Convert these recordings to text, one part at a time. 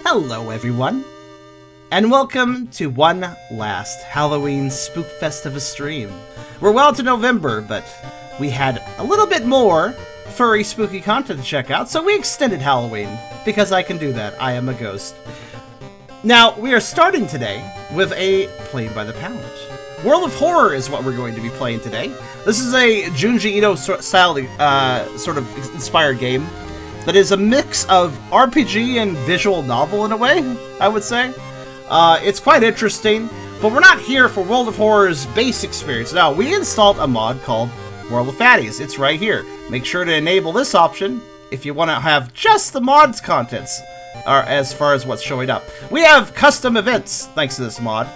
Hello everyone, and welcome to one last Halloween Spook Festivus stream. We're well into November, but we had a little bit more furry spooky content to check out, so we extended Halloween, because I can do that, I am a ghost. Now, we are starting today with a Played by the Pound. World of Horror is what we're going to be playing today. This is a Jinji-Ito-style sort of inspired game that is a mix of RPG and visual novel in a way, I would say. It's quite interesting, but we're not here for World of Horror's base experience. No, we installed a mod called World of Fatties. It's right here. Make sure to enable this option if you want to have just the mod's contents as far as what's showing up. We have custom events thanks to this mod.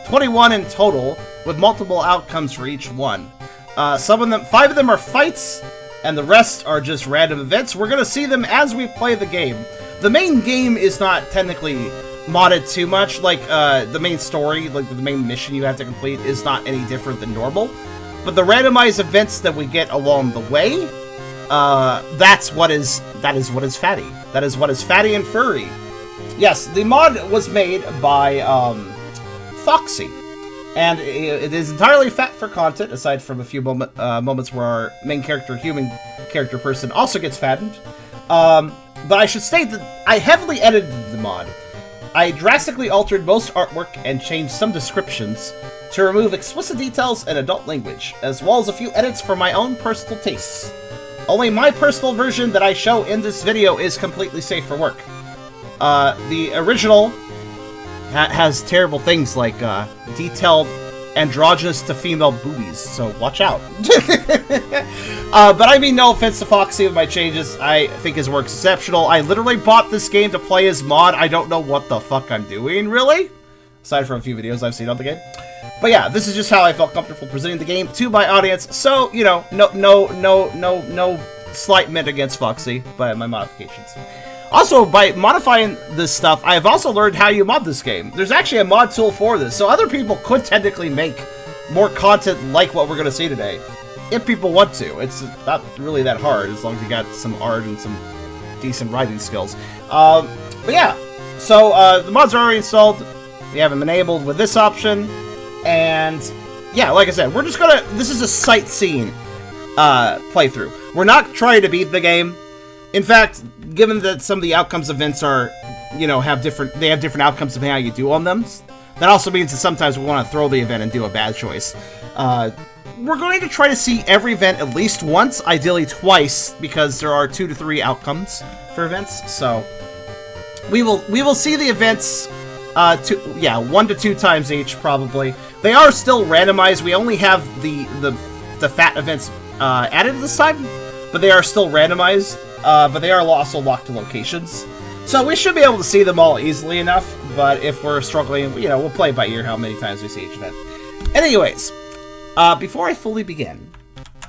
21 in total, with multiple outcomes for each one. 5 of them are fights, and the rest are just random events. We're going to see them as we play the game. The main game is not technically modded too much. Like, the main story, like the main mission you have to complete is not any different than normal. But the randomized events that we get along the way, that is what is Fatty. That is what is Fatty and Furry. Yes, the mod was made by Foxy. And it is entirely fatfur content, aside from a few moments where our main character, human character person, also gets fattened. But I should state that I heavily edited the mod. I drastically altered most artwork and changed some descriptions to remove explicit details and adult language, as well as a few edits for my own personal tastes. Only my personal version that I show in this video is completely safe for work. The original has terrible things like detailed androgynous to female boobies, so watch out. But I mean no offense to Foxy with my changes. I think his work's exceptional. I literally bought this game to play his mod. I don't know what the fuck I'm doing, really. Aside from a few videos I've seen on the game. But yeah, this is just how I felt comfortable presenting the game to my audience. So, you know, no slight meant against Foxy by my modifications. Also, by modifying this stuff, I have also learned how you mod this game. There's actually a mod tool for this, so other people could technically make more content like what we're going to see today, if people want to. It's not really that hard, as long as you got some art and some decent writing skills. But yeah, so the mods are already installed. We have them enabled with this option, and yeah, like I said, we're just gonna. This is a sightseeing playthrough. We're not trying to beat the game. In fact, given that some of the outcomes events are, you know, have different outcomes depending on how you do on them, that also means that sometimes we want to throw the event and do a bad choice. We're going to try to see every event at least once, ideally twice, because there are 2 to 3 outcomes for events. So we will see the events 1 to 2 times each, probably. They are still randomized. We only have the fat events added this time, but they are still randomized. But they are also locked to locations. So we should be able to see them all easily enough, but if we're struggling, you know, we'll play by ear how many times we see each event. Anyways, before I fully begin,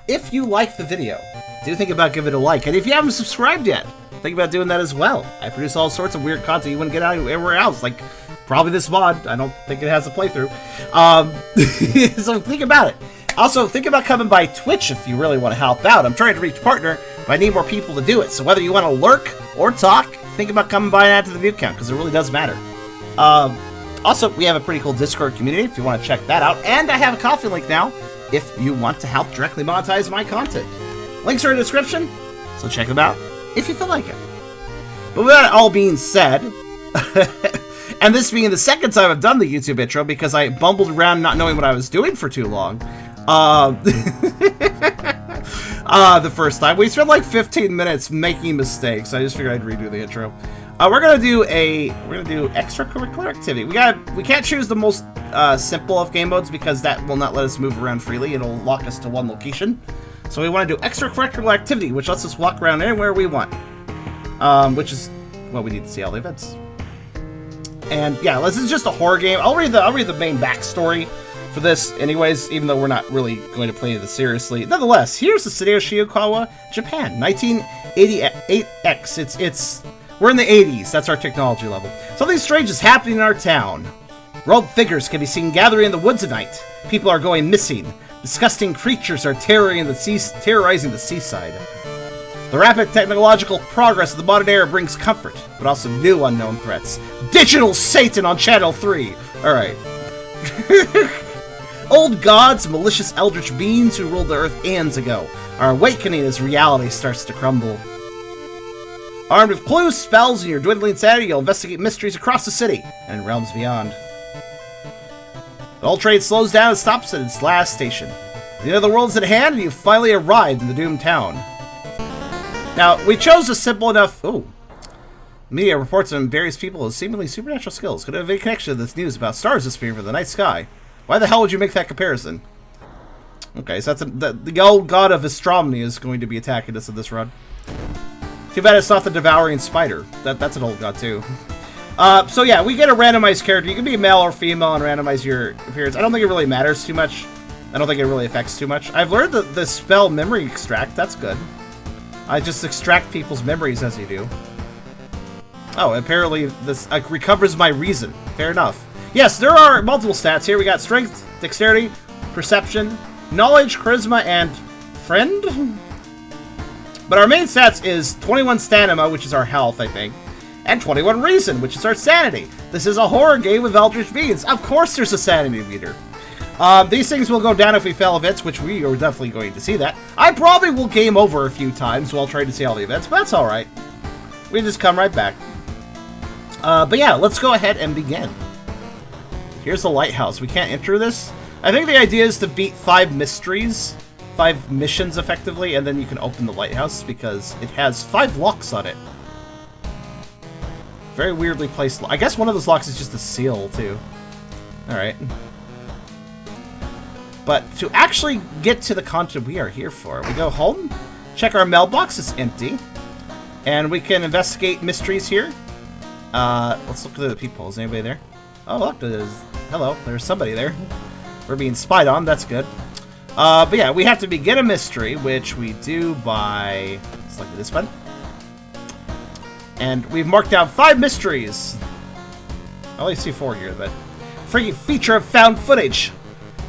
if you like the video, do think about giving it a like. And if you haven't subscribed yet, think about doing that as well. I produce all sorts of weird content you wouldn't get anywhere else, like probably this mod. I don't think it has a playthrough. So think about it. Also, think about coming by Twitch if you really want to help out. I'm trying to reach partner, but I need more people to do it. So whether you want to lurk or talk, think about coming by and add to the view count, because it really does matter. Also, we have a pretty cool Discord community if you want to check that out. And I have a Ko-fi link now if you want to help directly monetize my content. Links are in the description, so check them out if you feel like it. But with that all being said, and this being the second time I've done the YouTube intro because I bumbled around not knowing what I was doing for too long. The first time. We spent like 15 minutes making mistakes. I just figured I'd redo the intro. We're gonna do extracurricular activity. We can't choose the most simple of game modes because that will not let us move around freely. It'll lock us to one location. So we want to do extracurricular activity, which lets us walk around anywhere we want. Which is what we need to see all the events. And yeah, this is just a horror game. I'll read the main backstory for this anyways, even though we're not really going to play this seriously. Nonetheless, here's the city of Shiikawa, Japan, 1988X. We're in the 80s, that's our technology level. Something strange is happening in our town. Robed figures can be seen gathering in the woods at night. People are going missing. Disgusting creatures are terrorizing the seaside. The rapid technological progress of the modern era brings comfort, but also new unknown threats. Digital Satan on Channel 3! Alright. Old gods, malicious eldritch beings who ruled the earth eons ago, are awakening as reality starts to crumble. Armed with clues, spells, and your dwindling sanity, you'll investigate mysteries across the city and realms beyond. The whole train slows down and stops at its last station. The end of the world is at hand, and you've finally arrived in the doomed town. Now, we chose a simple enough... Ooh. Media reports on various people with seemingly supernatural skills. Could have a connection to this news about stars disappearing from the night sky. Why the hell would you make that comparison? Okay, so that's the old god of astronomy is going to be attacking us in this run. Too bad it's not the devouring spider. That's an old god too. So yeah, we get a randomized character. You can be male or female and randomize your appearance. I don't think it really matters too much. I don't think it really affects too much. I've learned the spell memory extract. That's good. I just extract people's memories as you do. Oh, apparently this recovers my reason. Fair enough. Yes, there are multiple stats here. We got strength, dexterity, perception, knowledge, charisma, and friend? But our main stats is 21 stamina, which is our health, I think, and 21 reason, which is our sanity. This is a horror game with eldritch beings. Of course there's a sanity meter. These things will go down if we fail events, which we are definitely going to see that. I probably will game over a few times while trying to see all the events, but that's alright. We just come right back. But yeah, let's go ahead and begin. Here's the lighthouse. We can't enter this. I think the idea is to beat 5 mysteries, 5 missions effectively, and then you can open the lighthouse because it has 5 locks on it. Very weirdly placed. I guess one of those locks is just a seal too. Alright. But to actually get to the content we are here for, we go home, check our mailbox, it's empty, and we can investigate mysteries here. Let's look through the peephole. Is anybody there? Oh, look, hello, there's somebody there. We're being spied on, that's good. But yeah, we have to begin a mystery, which we do by selecting this button. And we've marked down 5 mysteries. I only see 4 here, but... Freaky feature of found footage.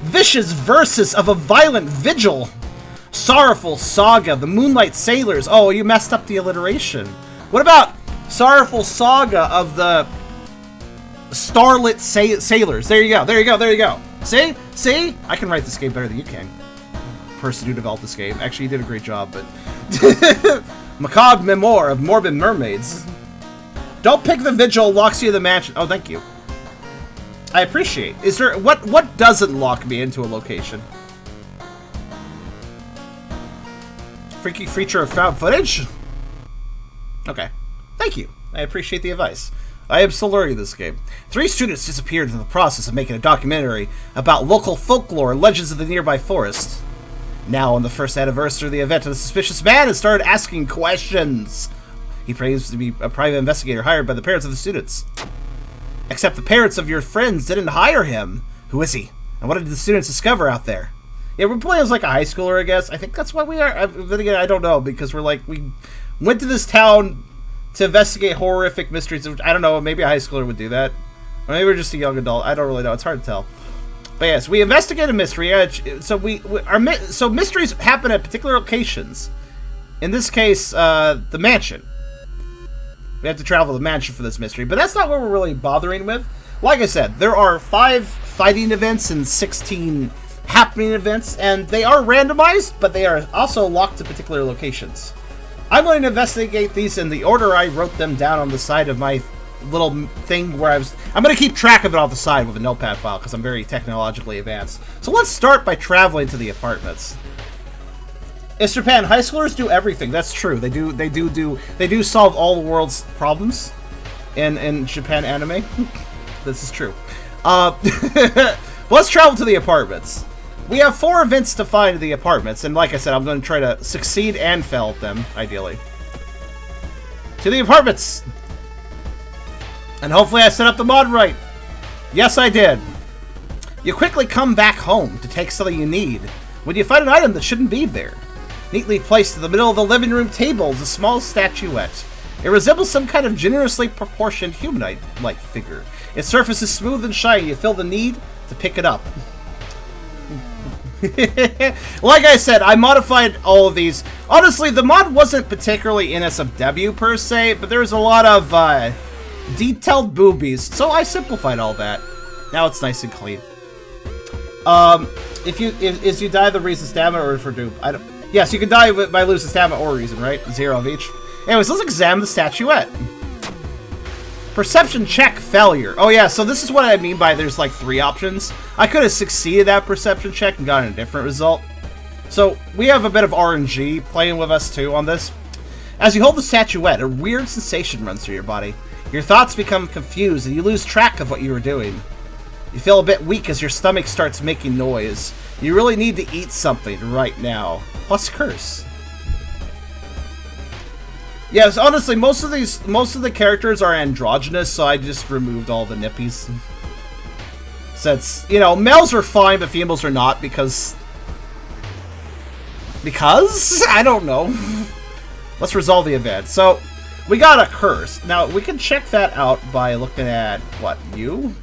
Vicious verses of a violent vigil. Sorrowful saga of the Moonlight Sailors. Oh, you messed up the alliteration. What about sorrowful saga of the Starlit Sailors? There you go, there you go, there you go. See? See? I can write this game better than you can. Person who developed this game. Actually, you did a great job, but... Macabre Memoir of Morbid Mermaids. Don't pick the vigil, locks you in the mansion. Oh, thank you. I appreciate. Is there... What doesn't lock me into a location? Freaky feature of found footage? Okay. Thank you. I appreciate the advice. I am still learning this game. 3 students disappeared in the process of making a documentary about local folklore and legends of the nearby forest. Now, on the first anniversary of the event, the suspicious man has started asking questions. He claims to be a private investigator hired by the parents of the students. Except the parents of your friends didn't hire him. Who is he? And what did the students discover out there? Yeah, we're playing as like a high schooler, I guess. I think that's why we are. Then again, I don't know, because we went to this town to investigate horrific mysteries. I don't know, maybe a high schooler would do that. Or maybe we're just a young adult. I don't really know. It's hard to tell. But yes, we investigate a mystery. So mysteries happen at particular locations. In this case, the mansion. We have to travel to the mansion for this mystery, but that's not what we're really bothering with. Like I said, there are 5 fighting events and 16 happening events, and they are randomized, but they are also locked to particular locations. I'm going to investigate these in the order I wrote them down on the side of my little thing where I'm going to keep track of it off the side with a notepad file because I'm very technologically advanced. So let's start by traveling to the apartments. In Japan, high schoolers do everything. That's true. They do solve all the world's problems in Japan anime. This is true. Let's travel to the apartments. We have 4 events to find in the apartments, and like I said, I'm going to try to succeed and fail at them, ideally. To the apartments! And hopefully I set up the mod right. Yes, I did. You quickly come back home to take something you need when you find an item that shouldn't be there. Neatly placed in the middle of the living room table is a small statuette. It resembles some kind of generously proportioned humanoid-like figure. Its surface is smooth and shiny. You feel the need to pick it up. Like I said, I modified all of these. Honestly, the mod wasn't particularly NSFW per se, but there was a lot of detailed boobies, so I simplified all that. Now it's nice and clean. If you die the reason stamina or for dupe, I don't. Yes, you can die by losing stamina or reason, right? 0 of each. Anyways, let's examine the statuette. Perception check failure. Oh yeah, so this is what I mean by there's like 3 options. I could have succeeded that perception check and gotten a different result. So we have a bit of RNG playing with us too on this. As you hold the statuette, a weird sensation runs through your body. Your thoughts become confused and you lose track of what you were doing. You feel a bit weak as your stomach starts making noise. You really need to eat something right now. Plus curse. Yes, honestly, most of the characters are androgynous, so I just removed all the nippies. Since, you know, males are fine, but females are not, because... I don't know. Let's resolve the event. So, we got a curse. Now, we can check that out by looking at, what, you?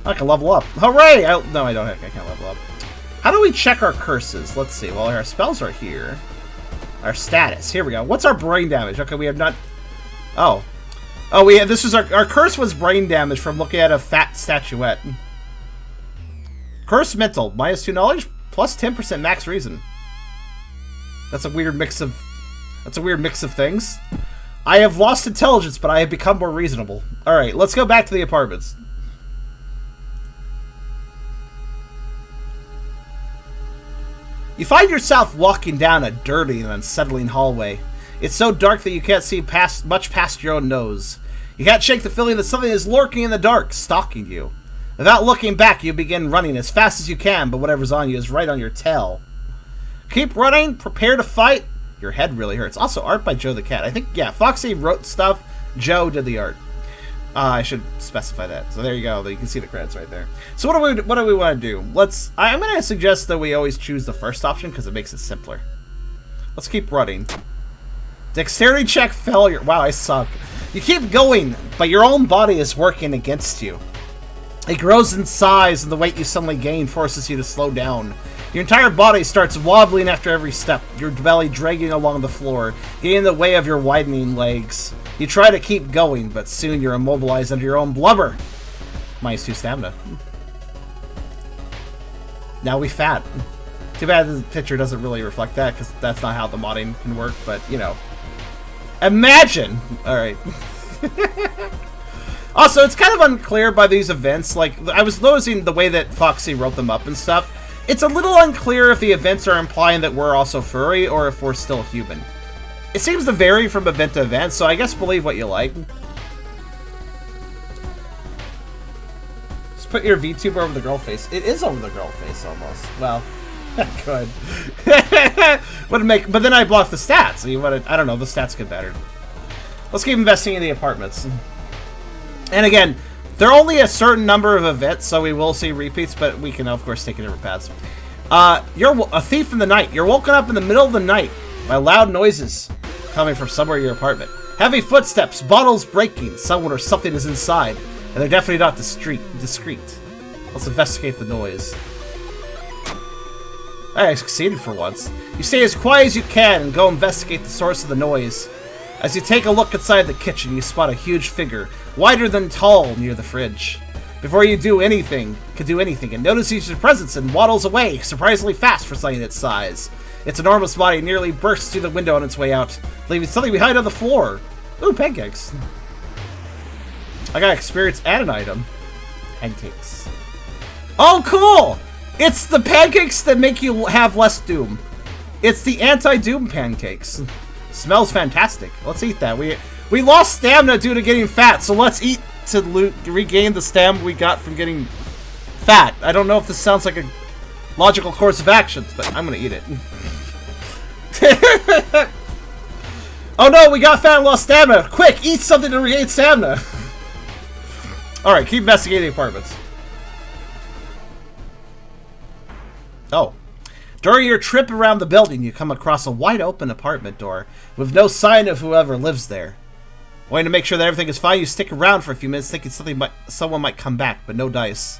I can level up. Hooray! No, I don't. I can't level up. How do we check our curses? Let's see. Well, our spells are here. Our status. Here we go. What's our brain damage? Okay, we have not... Oh. Oh, we have... This is our curse was brain damage from looking at a fat statuette. Curse mental. -2 knowledge, plus 10% max reason. That's a weird mix of... That's a weird mix of things. I have lost intelligence, but I have become more reasonable. Alright, let's go back to the apartments. You find yourself walking down a dirty and unsettling hallway. It's so dark that you can't see much past your own nose. You can't shake the feeling that something is lurking in the dark, stalking you. Without looking back, you begin running as fast as you can, but whatever's on you is right on your tail. Keep running, prepare to fight. Your head really hurts. Also, art by Joe the Cat. I think, yeah, Foxy wrote stuff. Joe did the art. I should specify that. So there you go. You can see the credits right there. So what do we want to do? I'm going to suggest that we always choose the first option because it makes it simpler. Let's keep running. Dexterity check failure. Wow, I suck. You keep going, but your own body is working against you. It grows in size, and the weight you suddenly gain forces you to slow down. Your entire body starts wobbling after every step, your belly dragging along the floor, getting in the way of your widening legs. You try to keep going, but soon you're immobilized under your own blubber. -2 stamina. Now we fat. Too bad the picture doesn't really reflect that, because that's not how the modding can work, but, you know. Imagine! Alright. Also, it's kind of unclear by these events, like, I was noticing the way that Foxy wrote them up and stuff. It's a little unclear if the events are implying that we're also furry, or if we're still human. It seems to vary from event to event, so I guess believe what you like. Just put your VTuber over the girl face. It is over the girl face, almost. Well, good. But then I blocked the stats. So I don't know, the stats get better. Let's keep investing in the apartments. And again, there are only a certain number of events, so we will see repeats, but we can, of course, take a different paths. You're a thief in the night. You're woken up in the middle of the night by loud noises coming from somewhere in your apartment. Heavy footsteps, bottles breaking, someone or something is inside, and they're definitely not discreet. Let's investigate the noise. I succeeded for once. You stay as quiet as you can and go investigate the source of the noise. As you take a look inside the kitchen, you spot a huge figure, wider than tall, near the fridge. Before you can do anything, it notices your presence and waddles away, surprisingly fast for something its size. Its enormous body nearly bursts through the window on its way out, leaving something behind on the floor. Ooh, pancakes. I got experience and an item. Pancakes. Oh, cool! It's the pancakes that make you have less doom. It's the anti-doom pancakes. Smells fantastic. Let's eat that. We lost stamina due to getting fat, so let's eat to regain the stamina we got from getting fat. I don't know if this sounds like a logical course of actions, but I'm gonna eat it. Oh no, we got fat and lost stamina. Quick, eat something to regain stamina. Alright, keep investigating the apartments. Oh. During your trip around the building, you come across a wide-open apartment door with no sign of whoever lives there. Wanting to make sure that everything is fine, you stick around for a few minutes thinking someone might come back, but no dice.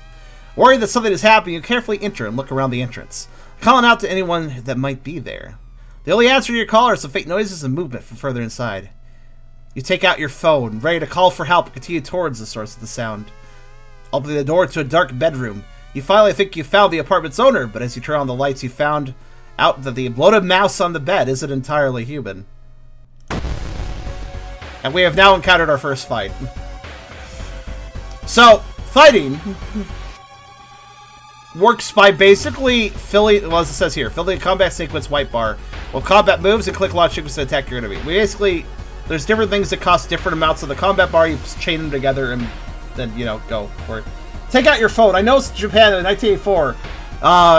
Worried that something is happening, you carefully enter and look around the entrance. calling out to anyone that might be there. The only answer to your call are some faint noises and movement from further inside. You take out your phone, ready to call for help and continue towards the source of the sound. Opening the door to a dark bedroom, you finally think you found the apartment's owner, but as you turn on the lights, you found out that the bloated mouse on the bed isn't entirely human. And we have now encountered our first fight. So, fighting works by basically filling, well, as it says here, filling a combat sequence white bar. Well, combat moves and click launch sequence to attack your enemy. We basically, there's different things that cost different amounts of the combat bar. You chain them together and then, you know, go for it. Take out your phone. I know it's Japan in 1984.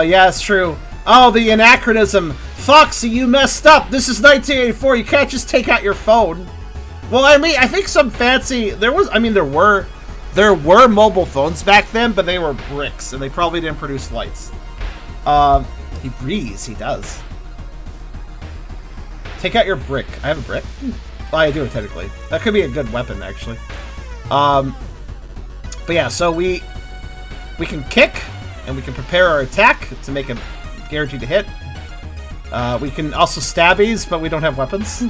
Yeah, it's true. Oh, the anachronism. Foxy, you messed up. This is 1984. You can't just take out your phone. Well, I mean, I think some fancy, there were mobile phones back then, but they were bricks, and they probably didn't produce lights. He breathes. He does. Take out your brick. I have a brick? Well, I do, technically. That could be a good weapon, actually. But yeah, so we can kick, and we can prepare our attack to make it guaranteed to hit. We can also stabbies, but we don't have weapons.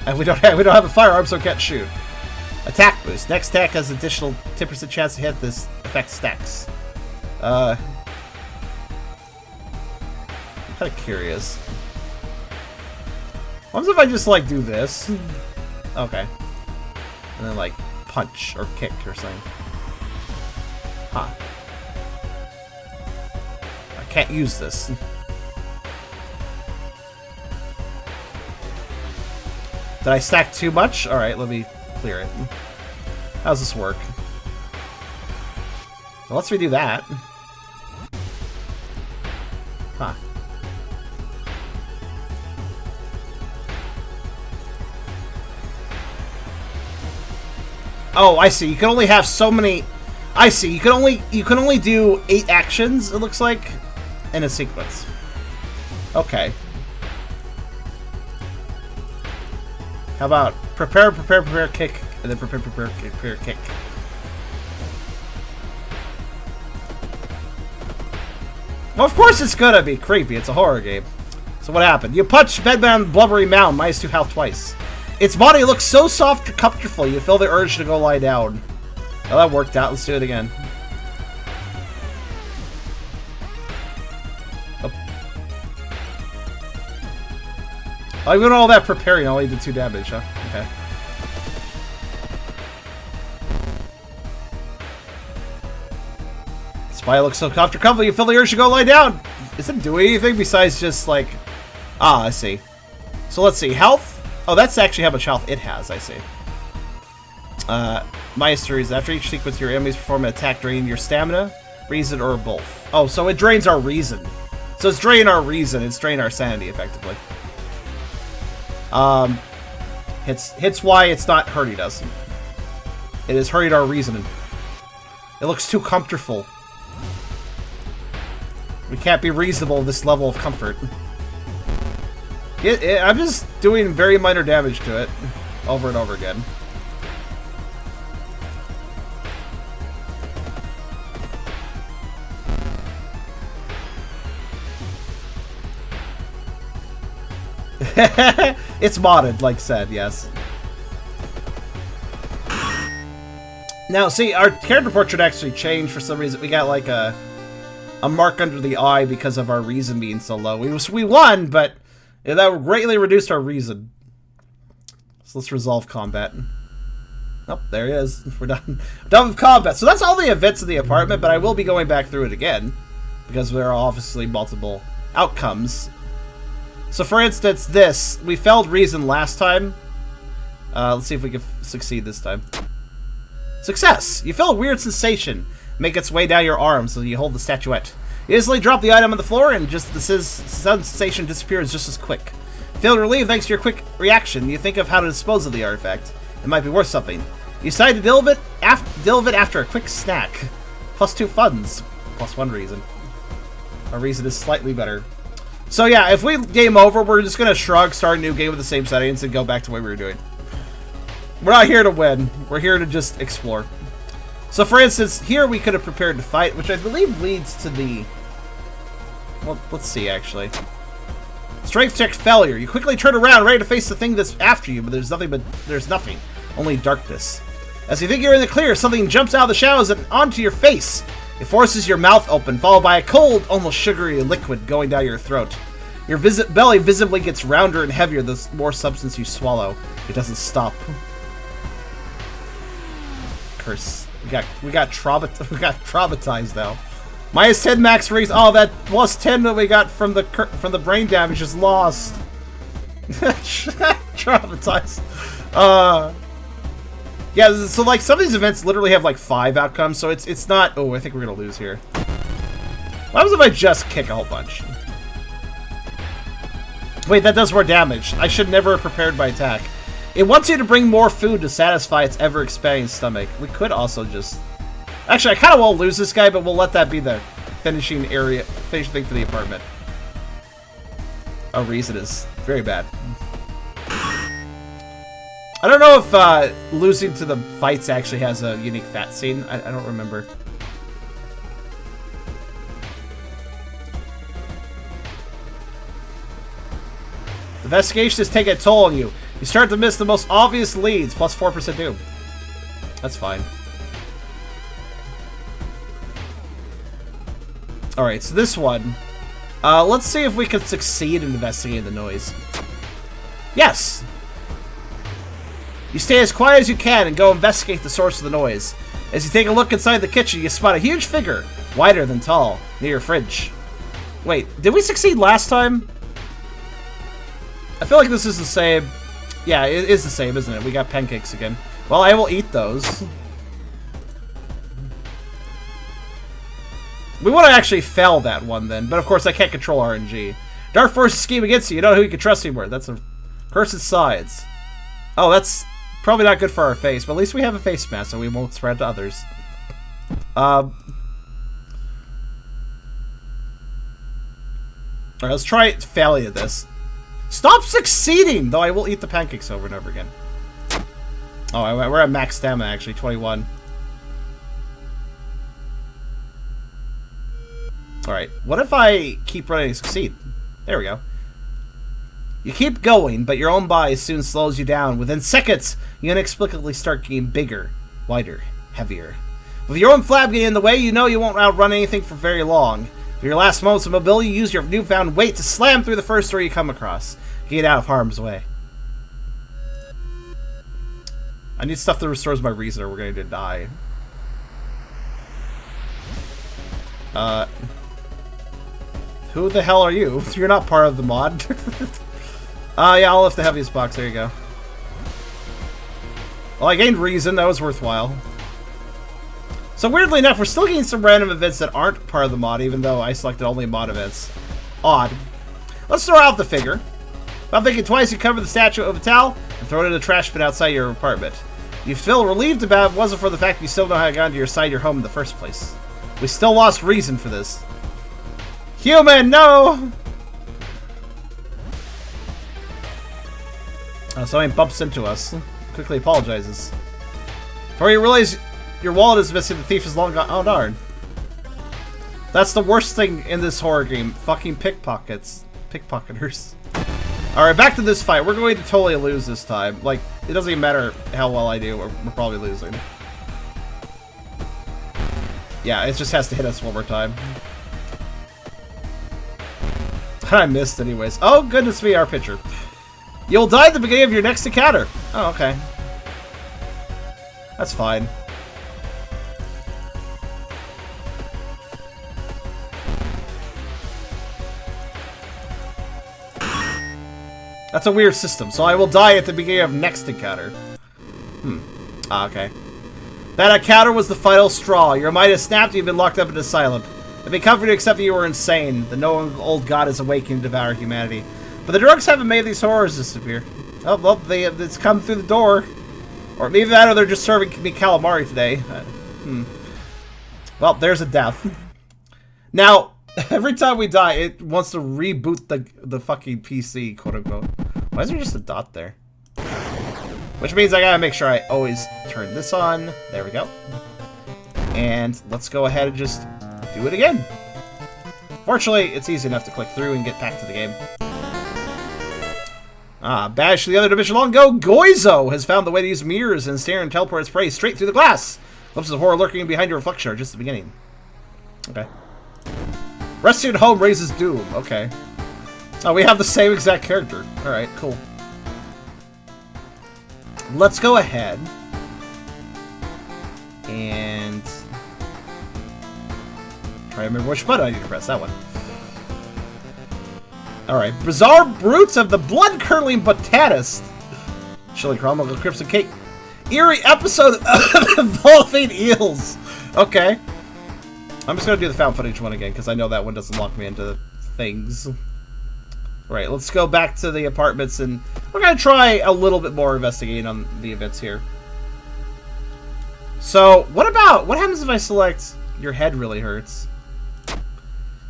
And we don't have a firearm, so we can't shoot. Attack boost. Next attack has additional 10% chance to hit. This effect stacks. I'm kind of curious. What if I just, like, do this? Okay. And then, like, punch or kick or something. Huh. I can't use this. Did I stack too much? Alright, let me clear it. How does this work? Well, let's redo that. Huh. Oh, I see. You can only have so many... I see. You can only do 8 actions, it looks like, in a sequence. Okay. How about prepare, kick, and then prepare, kick. Well, of course it's gonna be creepy. It's a horror game. So what happened? You punch Bedman Blubbery Mound, -2 health twice. Its body looks so soft and comfortable, you feel the urge to go lie down. Well, that worked out. Let's do it again. Oh, even all that preparing only did 2 damage, huh? Okay. Spy looks so comfortable, you feel the urge to go lie down. Is it doing anything besides just like... Ah, I see. So let's see. Health? Oh, that's actually how much health it has, I see. Maesters, after each sequence, your enemies perform an attack draining your stamina, reason, or both. Oh, so it drains our reason. So it's draining our reason, it's draining our sanity, effectively. Hits why it's not hurting us. It is hurting our reasoning. It looks too comfortable. We can't be reasonable with this level of comfort. I'm just doing very minor damage to it over and over again. It's modded, like said, yes. Now, see, our character portrait actually changed for some reason. We got like a mark under the eye because of our reason being so low. We won, but that greatly reduced our reason. So let's resolve combat. Oh, there he is. We're done. Done with combat. So that's all the events in the apartment, but I will be going back through it again because there are obviously multiple outcomes. So, for instance, this. We failed reason last time. Let's see if we can succeed this time. Success! You feel a weird sensation make its way down your arm, so you hold the statuette. You instantly drop the item on the floor, and just the sensation disappears just as quick. Feel relieved thanks to your quick reaction. You think of how to dispose of the artifact. It might be worth something. You decide to deal with it after a quick snack. +2 funds. +1 reason. Our reason is slightly better. So yeah, if we game over, we're just gonna shrug, start a new game with the same settings, and go back to what we were doing. We're not here to win. We're here to just explore. So for instance, here we could have prepared to fight, which I believe leads to the Well, let's see, actually. Strength check failure. You quickly turn around, ready to face the thing that's after you, but there's nothing. Only darkness. As you think you're in the clear, something jumps out of the shadows and onto your face. It forces your mouth open, followed by a cold, almost sugary liquid going down your throat. Your belly visibly gets rounder and heavier the more substance you swallow. It doesn't stop. Curse. We got traumatized now. Minus 10 max raise. Oh, that plus 10 that we got from the brain damage is lost. Traumatized. Yeah, so like some of these events literally have like 5 outcomes, so it's not. Oh, I think we're gonna lose here. What happens if I just kick a whole bunch? Wait, that does more damage. I should never have prepared my attack. It wants you to bring more food to satisfy its ever-expanding stomach. We could also just... Actually, I kind of want to lose this guy, but we'll let that be the finishing thing for the apartment. Our reason is very bad. I don't know if losing to the fights actually has a unique fat scene. I don't remember. The investigation is taking a toll on you. You start to miss the most obvious leads, plus 4% doom. That's fine. Alright, so this one. Let's see if we can succeed in investigating the noise. Yes! You stay as quiet as you can and go investigate the source of the noise. As you take a look inside the kitchen, you spot a huge figure, wider than tall, near your fridge. Wait, did we succeed last time? I feel like this is the same. Yeah, it is the same, isn't it? We got pancakes again. Well, I will eat those. We want to actually fail that one then, but of course I can't control RNG. Dark forces scheme against you. You don't know who you can trust anymore. That's a cursed sides. Oh, that's probably not good for our face, but at least we have a face mask, so we won't spread to others. Alright, let's try failing at this. Stop succeeding! Though I will eat the pancakes over and over again. Oh, we're at max stamina, actually. 21. Alright, what if I keep running and succeed? There we go. You keep going, but your own body soon slows you down. Within seconds, you inexplicably start getting bigger, wider, heavier. With your own flab getting in the way, you know you won't outrun anything for very long. For your last moments of mobility, you use your newfound weight to slam through the first door you come across. Get out of harm's way. I need stuff that restores my reason or we're going to die. Who the hell are you? You're not part of the mod. Yeah, I'll lift the heaviest box. There you go. Well, I gained reason. That was worthwhile. So weirdly enough, we're still getting some random events that aren't part of the mod, even though I selected only mod events. Odd. Let's throw out the figure. Without thinking twice, you cover the statue of a towel and throw it in a trash bin outside your apartment. You feel relieved about it, if it wasn't for the fact that you still know how to get onto your home in the first place. We still lost reason for this. Human, no! Somebody bumps into us. Quickly apologizes. Before you realize your wallet is missing, the thief is long gone. Oh, darn. That's the worst thing in this horror game. Fucking pickpockets. Pickpocketers. Alright, back to this fight. We're going to totally lose this time. Like, it doesn't even matter how well I do. We're probably losing. Yeah, it just has to hit us one more time. I missed anyways. Oh, goodness me, our pitcher. You'll die at the beginning of your next encounter. Oh, okay. That's fine. That's a weird system, so I will die at the beginning of next encounter. Ah, okay. That encounter was the final straw. Your mind has snapped and you've been locked up in an asylum. It'd be comforting to accept that you were insane. The no old god is awakening to devour humanity. But the drugs haven't made these horrors disappear. Oh, well, it's come through the door. Or maybe that, or they're just serving me calamari today. Well, there's a death. Now, every time we die, it wants to reboot the fucking PC, quote unquote. Why is there just a dot there? Which means I gotta make sure I always turn this on. There we go. And let's go ahead and just do it again. Fortunately, it's easy enough to click through and get back to the game. Bash to the other dimension long ago. Goizo has found the way to use mirrors and stare and teleport its prey straight through the glass. Glimpses of horror lurking behind your reflection are just the beginning. Okay. Resting at home raises doom. Okay. Oh, we have the same exact character. Alright, cool. Let's go ahead. And try to remember which button I need to press. That one. Alright. Bizarre brutes of the blood-curdling botanist. Chili crumble, crimson cake. Eerie episode of involving eels. Okay. I'm just going to do the found footage one again, because I know that one doesn't lock me into things. Alright, let's go back to the apartments, and we're going to try a little bit more investigating on the events here. So, what happens if I select your head really hurts?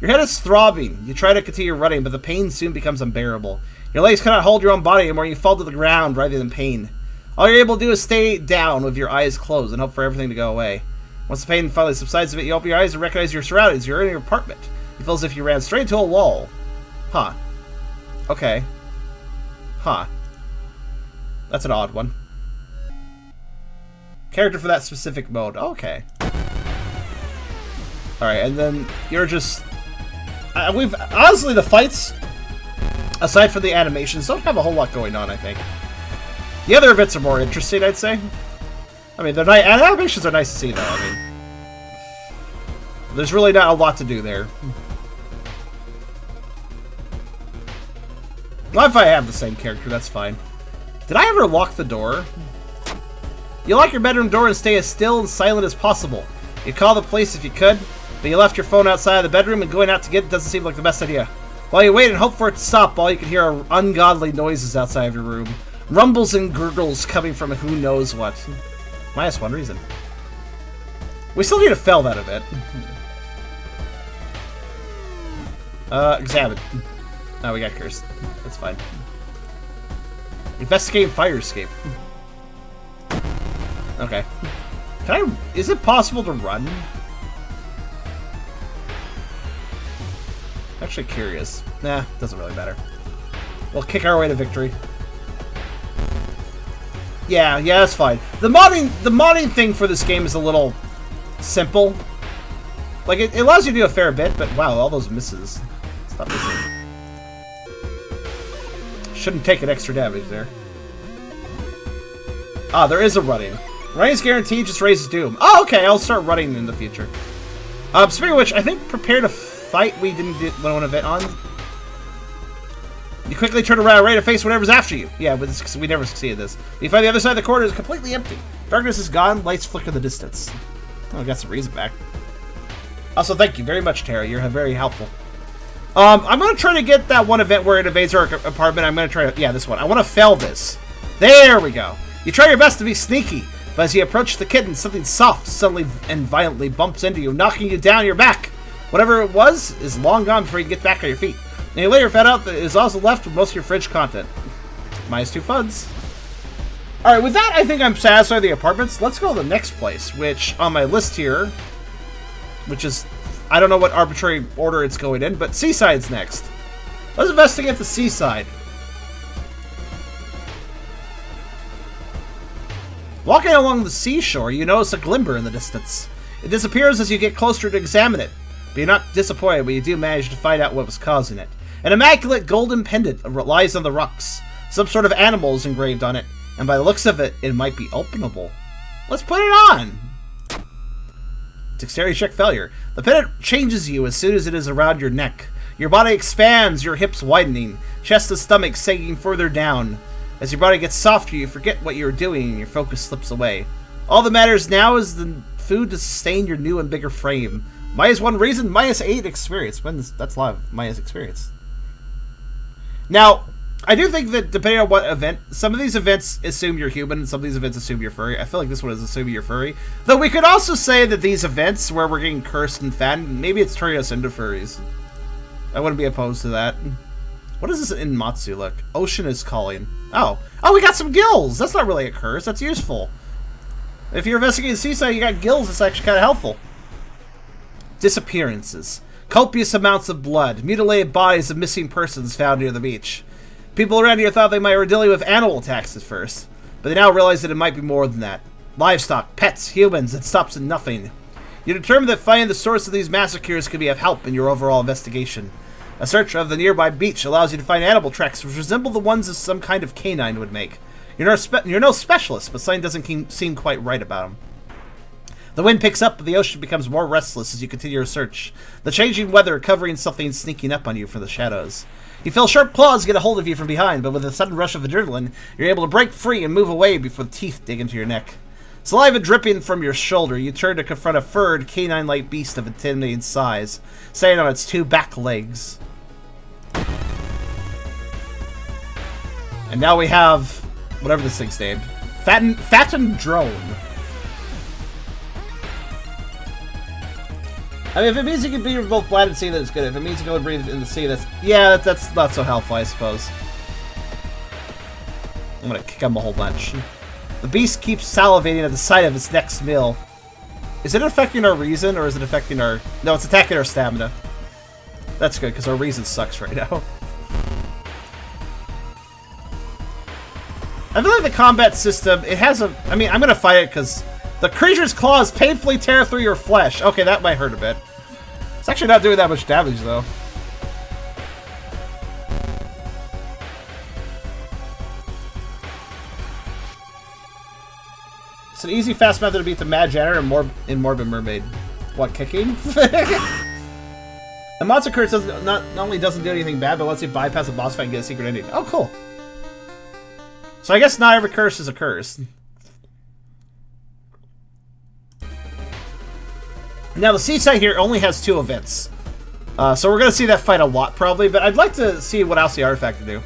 Your head is throbbing. You try to continue running, but the pain soon becomes unbearable. Your legs cannot hold your own body anymore, you fall to the ground rather than pain. All you're able to do is stay down with your eyes closed and hope for everything to go away. Once the pain finally subsides a bit, you open your eyes and recognize your surroundings. You're in your apartment. You feel as if you ran straight into a wall. Huh. Okay. Huh. That's an odd one. Character for that specific mode. Okay. Alright, and then you're just... honestly, the fights, aside from the animations, don't have a whole lot going on, I think. The other events are more interesting, I'd say. I mean, the animations are nice to see, though. I mean, there's really not a lot to do there. Well, if I have the same character, that's fine. Did I ever lock the door? You lock your bedroom door and stay as still and silent as possible. You call the police if you could, but you left your phone outside of the bedroom and going out to get it doesn't seem like the best idea. While you wait and hope for it to stop, all you can hear are ungodly noises outside of your room. Rumbles and gurgles coming from who knows what. Minus one reason. We still need to fail that a bit. Examine. Oh, we got cursed. That's fine. Investigating fire escape. Okay. Is it possible to run? Actually curious. Nah, doesn't really matter. We'll kick our way to victory. Yeah, that's fine. The modding thing for this game is a little simple. Like, it allows you to do a fair bit, but wow, all those misses. Stop missing. Shouldn't take an extra damage there. Ah, there is a running. Running is guaranteed, just raises doom. Oh, okay, I'll start running in the future. Speaking of which, I think prepare to fight we didn't do one event on. You quickly turn around, ready to face whatever's after you. Yeah, but we never succeeded this. You find the other side of the corridor is completely empty. Darkness is gone, lights flicker in the distance. Oh, I got some reason back. Also, thank you very much, Tara. You're very helpful. I'm going to try to get that one event where it invades our apartment. I'm going to try to... Yeah, this one. I want to fail this. There we go. You try your best to be sneaky, but as you approach the kitten, something soft suddenly and violently bumps into you, knocking you down your back. Whatever it was is long gone before you get back on your feet. And you later found out that it is also left with most of your fridge content. Minus 2 funds. Alright, with that, I think I'm satisfied with the apartments. Let's go to the next place, which on my list here, which is, I don't know what arbitrary order it's going in, but Seaside's next. Let's investigate the Seaside. Walking along the seashore, you notice a glimmer in the distance. It disappears as you get closer to examine it, but you're not disappointed when you do manage to find out what was causing it. An immaculate golden pendant lies on the rocks. Some sort of animal is engraved on it, and by the looks of it, it might be openable. Let's put it on! Dexterity check failure. The pendant changes you as soon as it is around your neck. Your body expands, your hips widening, chest and stomach sagging further down. As your body gets softer, you forget what you were doing and your focus slips away. All that matters now is the food to sustain your new and bigger frame. Minus 1 reason, minus 8 experience. That's a lot of minus experience. Now, I do think that depending on what event, some of these events assume you're human, and some of these events assume you're furry. I feel like this one is assuming you're furry. Though we could also say that these events where we're getting cursed and fat, maybe it's turning us into furries. I wouldn't be opposed to that. What does this in Matsu look? Ocean is calling. Oh, we got some gills! That's not really a curse, that's useful. If you're investigating Seaside, you got gills, it's actually kind of helpful. Disappearances. Copious amounts of blood, mutilated bodies of missing persons found near the beach. People around here thought they might were dealing with animal attacks at first, but they now realize that it might be more than that. Livestock, pets, humans, it stops at nothing. You determine that finding the source of these massacres could be of help in your overall investigation. A search of the nearby beach allows you to find animal tracks which resemble the ones that some kind of canine would make. You're no specialist, but something doesn't seem quite right about them. The wind picks up, but the ocean becomes more restless as you continue your search. The changing weather covering something sneaking up on you from the shadows. You feel sharp claws get a hold of you from behind, but with a sudden rush of adrenaline, you're able to break free and move away before the teeth dig into your neck. Saliva dripping from your shoulder, you turn to confront a furred, canine-like beast of intimidating size, standing on its two back legs. And now we have whatever this thing's named. Fattened Drone. I mean, if it means you can breathe both land and sea, then it's good. If it means you can only breathe in the sea, that's not so helpful, I suppose. I'm gonna kick him a whole bunch. The beast keeps salivating at the sight of its next meal. Is it affecting our reason, or is it affecting our... No, it's attacking our stamina. That's good, because our reason sucks right now. I feel like the combat system, it has a... I mean, I'm gonna fight it, because... The creature's claws painfully tear through your flesh. Okay, that might hurt a bit. It's actually not doing that much damage, though. It's an easy, fast method to beat the Mad Janitor in Morbid Mermaid. What, kicking? The monster curse not only doesn't do anything bad, but lets you bypass a boss fight and get a secret ending. Oh, cool. So I guess not every curse is a curse. Now, the Seaside here only has 2 events. So we're going to see that fight a lot, probably. But I'd like to see what else the artifact can do.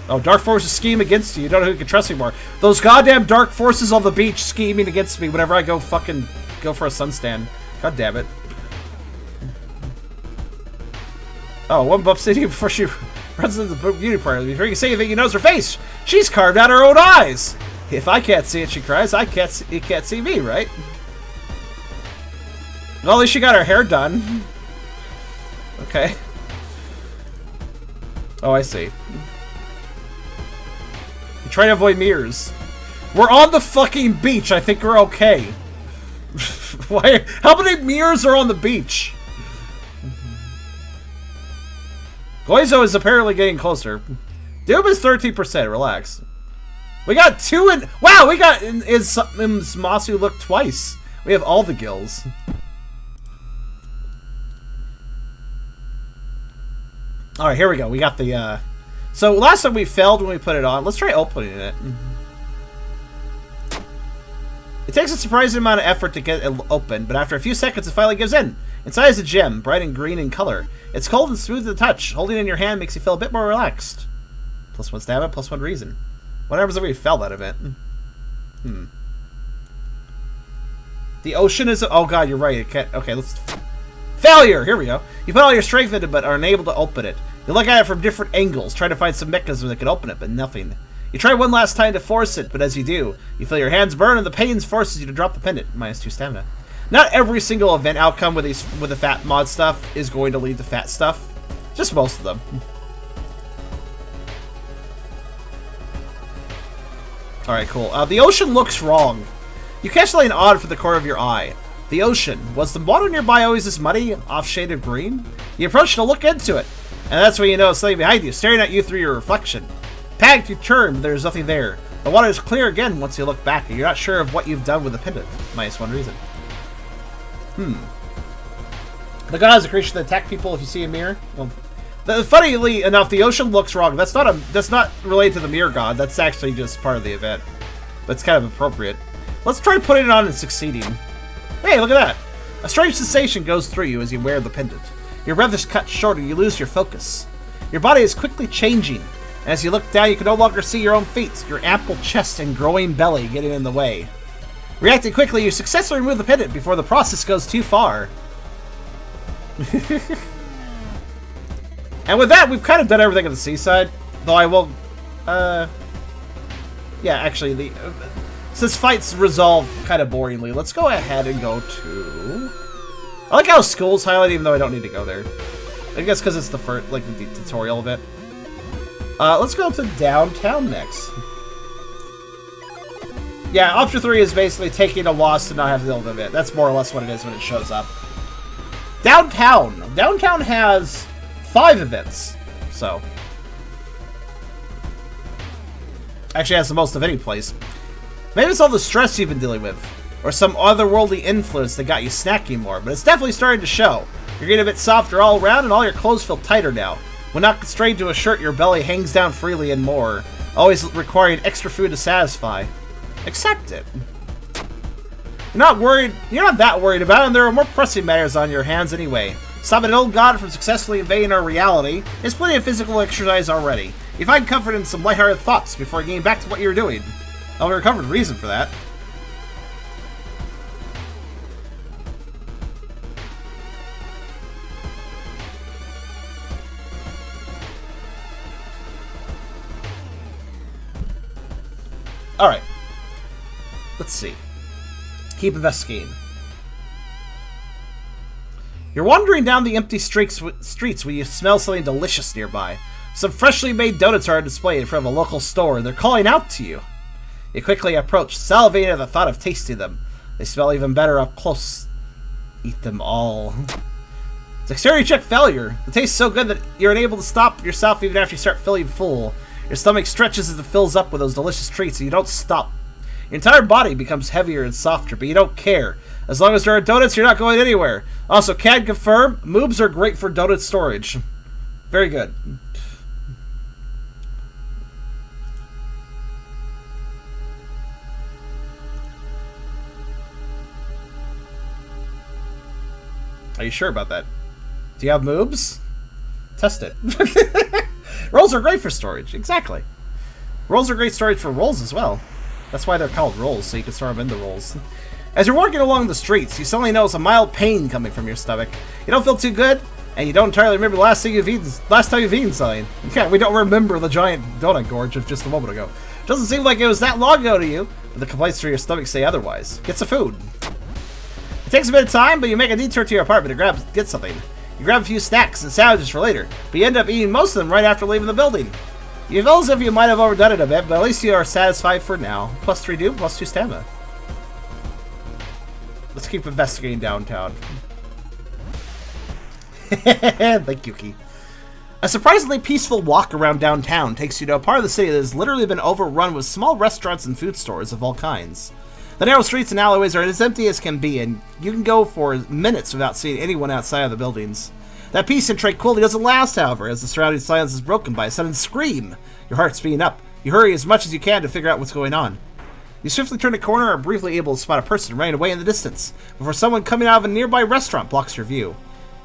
Oh, dark forces scheme against you. You don't know who can trust anymore. Those goddamn dark forces on the beach scheming against me whenever I go for a sun stand. God damn it. Oh, one bumps into you before she runs into the beauty parlor. Before you can say anything, you knows her face. She's carved out her own eyes. If I can't see it, she cries. You can't see me, right? Well, at least she got her hair done. Okay. Oh, I see. You try to avoid mirrors. We're on the fucking beach. I think we're okay. Why? How many mirrors are on the beach? Goizo is apparently getting closer. Doom is 13%. Relax. We got 2 in... Wow, we got in Masu look twice. We have all the gills. Alright, here we go. We got the, So, last time we failed when we put it on. Let's try opening it. It takes a surprising amount of effort to get it open, but after a few seconds it finally gives in. Inside is a gem, bright and green in color. It's cold and smooth to the touch. Holding it in your hand makes you feel a bit more relaxed. +1 stamina, +1 reason. What happens if we fail that event? The ocean is... Oh god, you're right. It can't... Okay, let's... Failure! Here we go. You put all your strength into it, but are unable to open it. You look at it from different angles, try to find some mechanism that can open it, but nothing. You try one last time to force it, but as you do, you feel your hands burn and the pain forces you to drop the pendant. -2 stamina. Not every single event outcome with the fat mod stuff is going to lead to fat stuff. Just most of them. Alright, cool. The ocean looks wrong. You catch something odd from the corner of your eye. The ocean. Was the water nearby always this muddy, off-shaded green? You approach to look into it, and that's when you know something behind you, staring at you through your reflection. Panicked, you turn, but there's nothing there. The water is clear again once you look back, and you're not sure of what you've done with the pendant. -1 reason. The god is a creature that attack people if you see a mirror. Well, funnily enough, the ocean looks wrong. That's not related to the mirror god. That's actually just part of the event. But it's kind of appropriate. Let's try putting it on and succeeding. Hey, look at that! A strange sensation goes through you as you wear the pendant. Your breath is cut short and you lose your focus. Your body is quickly changing, and as you look down, you can no longer see your own feet, your ample chest and growing belly getting in the way. Reacting quickly, you successfully remove the pendant before the process goes too far. And with that, we've kind of done everything at the Seaside. Though I will... yeah, actually, Since fights resolve kind of boringly, let's go ahead and go to... I like how school's highlighted, even though I don't need to go there. I guess because it's the first, like, the tutorial of it. Let's go to downtown next. Yeah, option 3 is basically taking a loss to not have to deal with it. That's more or less what it is when it shows up. Downtown. Downtown has 5 events, so... Actually has the most of any place. Maybe it's all the stress you've been dealing with, or some otherworldly influence that got you snacking more, but it's definitely starting to show. You're getting a bit softer all around, and all your clothes feel tighter now. When not constrained to a shirt, your belly hangs down freely and more, always requiring extra food to satisfy. Accept it. You're not that worried about it, and there are more pressing matters on your hands anyway. Stopping an old god from successfully invading our reality is plenty of physical exercise already. You find comfort in some lighthearted thoughts before getting back to what you were doing. I'll recover the reason for that. Alright. Let's see. Keep investigating. You're wandering down the empty streets when you smell something delicious nearby. Some freshly made donuts are on display in front of a local store, and they're calling out to you. You quickly approach, salivating at the thought of tasting them. They smell even better up close. Eat them all. Dexterity check failure. The taste is so good that you're unable to stop yourself even after you start feeling full. Your stomach stretches as it fills up with those delicious treats, and you don't stop. Your entire body becomes heavier and softer, but you don't care. As long as there are donuts, you're not going anywhere. Also, can confirm, moobs are great for donut storage. Very good. Are you sure about that? Do you have moobs? Test it. Rolls are great for storage. Exactly. Rolls are great storage for rolls as well. That's why they're called rolls, so you can store them in the rolls. As you're walking along the streets, you suddenly notice a mild pain coming from your stomach. You don't feel too good, and you don't entirely remember the last time you've eaten something. Yeah, we don't remember the giant donut gorge of just a moment ago. Doesn't seem like it was that long ago to you, but the complaints from your stomach say otherwise. Get some food. It takes a bit of time, but you make a detour to your apartment to get something. You grab a few snacks and sandwiches for later, but you end up eating most of them right after leaving the building. You feel as if you might have overdone it a bit, but at least you are satisfied for now. Plus 3 doom, plus 2 stamina. Let's keep investigating downtown. Thank you, Key. A surprisingly peaceful walk around downtown takes you to a part of the city that has literally been overrun with small restaurants and food stores of all kinds. The narrow streets and alleyways are as empty as can be, and you can go for minutes without seeing anyone outside of the buildings. That peace and tranquility doesn't last, however, as the surrounding silence is broken by a sudden scream. Your heart speeding up. You hurry as much as you can to figure out what's going on. You swiftly turn a corner and are briefly able to spot a person running away in the distance, before someone coming out of a nearby restaurant blocks your view.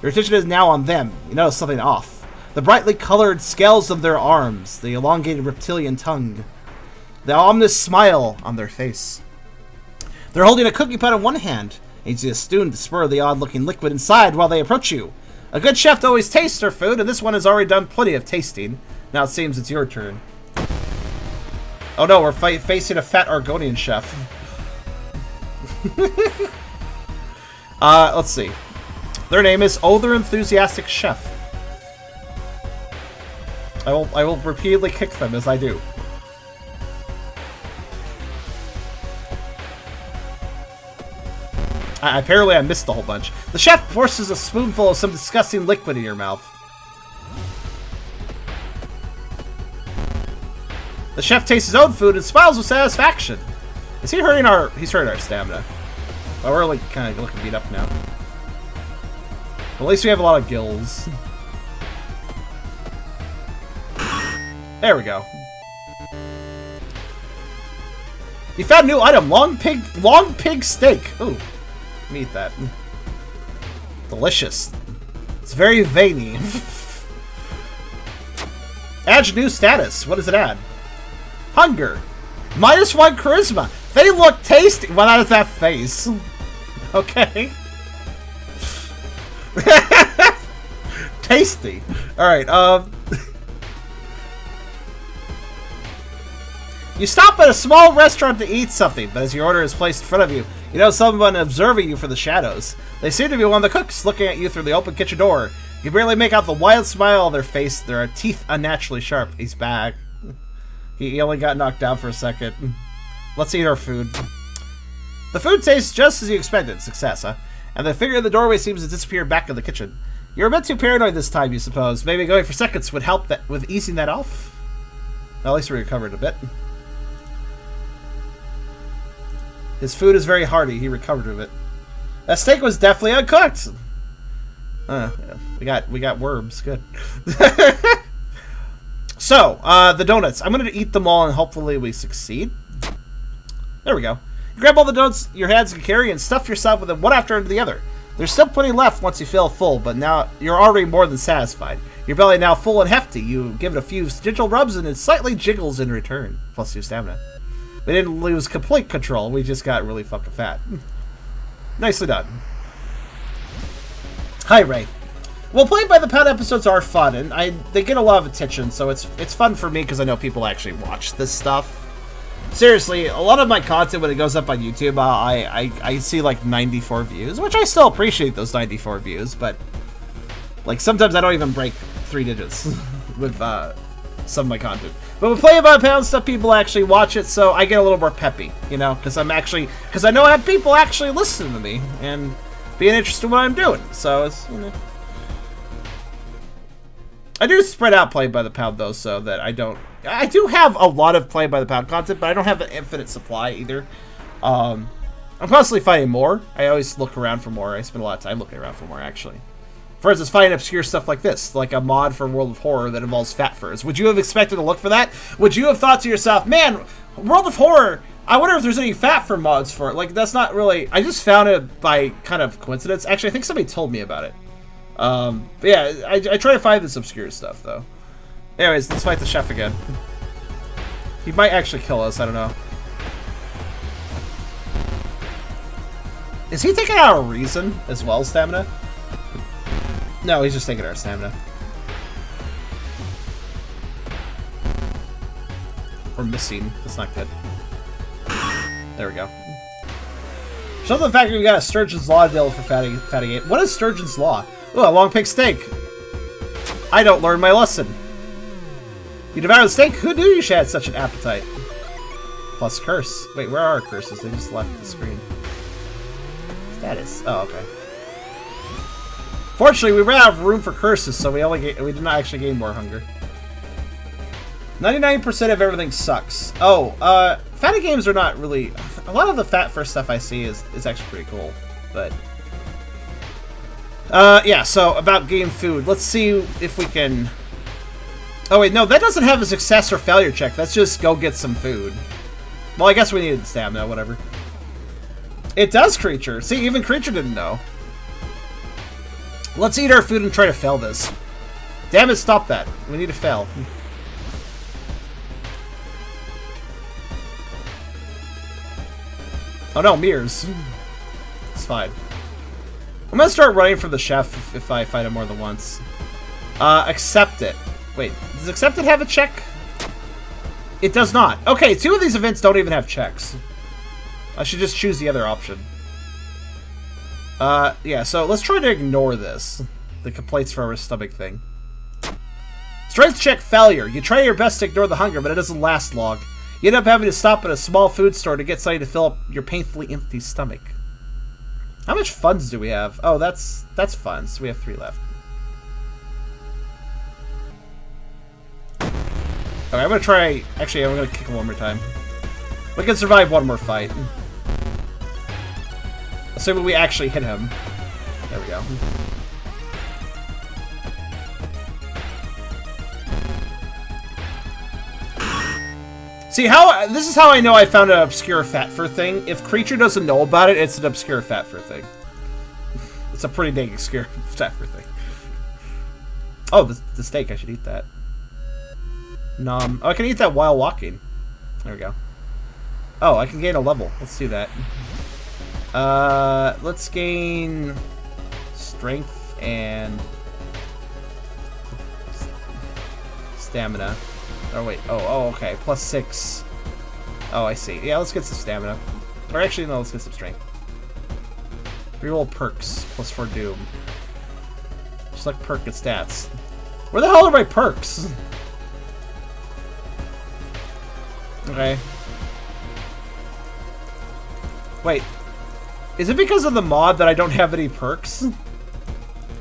Your attention is now on them. You notice something off. The brightly colored scales of their arms, the elongated reptilian tongue, the ominous smile on their face. They're holding a cookie pot in one hand, and you see a spoon to spur the odd-looking liquid inside while they approach you. A good chef always tastes their food, and this one has already done plenty of tasting. Now it seems it's your turn. Oh no, we're facing a fat Argonian chef. Let's see. Their name is Other Enthusiastic Chef. I will repeatedly kick them as I do. Apparently I missed a whole bunch. The chef forces a spoonful of some disgusting liquid in your mouth. The chef tastes his own food and smiles with satisfaction. Is he hurting our... He's hurting our stamina. Oh, we're like kind of looking beat up now. At least we have a lot of gills. There we go. You found a new item, long pig steak. Ooh. Let me eat that. Delicious. It's very veiny. Add new status. What does it add? Hunger. -1 charisma. They look tasty. Well, that is that face. Okay. Tasty. Alright, You stop at a small restaurant to eat something, but as your order is placed in front of you, you know someone observing you from the shadows. They seem to be one of the cooks, looking at you through the open kitchen door. You can barely make out the wild smile on their face. Their teeth unnaturally sharp. He's back. He only got knocked down for a second. Let's eat our food. The food tastes just as you expected. Success, huh? And the figure in the doorway seems to disappear back in the kitchen. You're a bit too paranoid this time, you suppose. Maybe going for seconds would help with easing that off? At least we recovered a bit. His food is very hearty. He recovered of it. That steak was definitely uncooked. Yeah, we got worms. Good. So, the donuts. I'm going to eat them all and hopefully we succeed. There we go. You grab all the donuts your hands can carry and stuff yourself with them one after the other. There's still plenty left once you feel full, but now you're already more than satisfied. Your belly now full and hefty. You give it a few gentle rubs and it slightly jiggles in return. Plus 2 stamina. We didn't lose complete control. We just got really fucking fat. Nicely done. Hi, Ray. Well, Played by the Pound episodes are fun, and they get a lot of attention, so it's fun for me because I know people actually watch this stuff. Seriously, a lot of my content when it goes up on YouTube, I see like 94 views, which I still appreciate those 94 views, but like sometimes I don't even break 3 digits with some of my content. But with Play by the Pound stuff, people actually watch it, so I get a little more peppy, you know, because I know I have people actually listening to me and being interested in what I'm doing. So it's, you know, I do spread out Play by the Pound though, so that I do have a lot of Play by the Pound content, but I don't have an infinite supply either. I'm constantly finding more. I always look around for more. I spend a lot of time looking around for more, actually. For instance, finding obscure stuff like this, like a mod for World of Horror that involves fatfurs. Would you have expected to look for that? Would you have thought to yourself, man, World of Horror, I wonder if there's any fatfur mods for it? Like, that's not really... I just found it by kind of coincidence. Actually, I think somebody told me about it. But yeah, I try to find this obscure stuff, though. Anyways, let's fight the chef again. He might actually kill us, I don't know. Is he taking our reason as well as stamina? No, he's just taking our stamina. We're missing. That's not good. There we go. Show the fact that we got a Sturgeon's Law deal for Fatty Gate. What is Sturgeon's Law? Oh, a long pig steak. I don't learn my lesson. You devoured the steak? Who knew you should have such an appetite? Plus curse. Wait, where are our curses? They just left the screen. Status. Oh, okay. Fortunately, we ran out of room for curses, so we did not actually gain more hunger. 99% of everything sucks. Oh, fatty games are not really... A lot of the fatfur stuff I see is actually pretty cool, but... yeah, so about game food. Let's see if we can... Oh wait, no, that doesn't have a success or failure check. That's just go get some food. Well, I guess we needed stamina, whatever. It does, Creature. See, even Creature didn't know. Let's eat our food and try to fail this. Damn it, stop that. We need to fail. Oh no, mirrors. It's fine. I'm gonna start running from the chef if I fight him more than once. Accept it. Wait, does accept it have a check? It does not. Okay, 2 of these events don't even have checks. I should just choose the other option. Yeah, so let's try to ignore this. The complaints for our stomach thing. Strength check failure. You try your best to ignore the hunger, but it doesn't last long. You end up having to stop at a small food store to get something to fill up your painfully empty stomach. How much funds do we have? Oh, that's funds. We have 3 left. Okay, I'm gonna try... Actually, I'm gonna kick him one more time. We can survive one more fight. Assuming we actually hit him. There we go. See, this is how I know I found an obscure fatfur thing. If Creature doesn't know about it, it's an obscure fatfur thing. It's a pretty dang obscure fatfur thing. Oh, the steak. I should eat that. Nom. Oh, I can eat that while walking. There we go. Oh, I can gain a level. Let's do that. Let's gain strength and stamina. Oh wait. Oh, okay. +6. Oh, I see. Yeah, let's get some stamina. Or actually, no, let's get some strength. Reroll perks. Plus 4 doom. Select perk and stats. Where the hell are my perks? Okay. Wait. Is it because of the mod that I don't have any perks?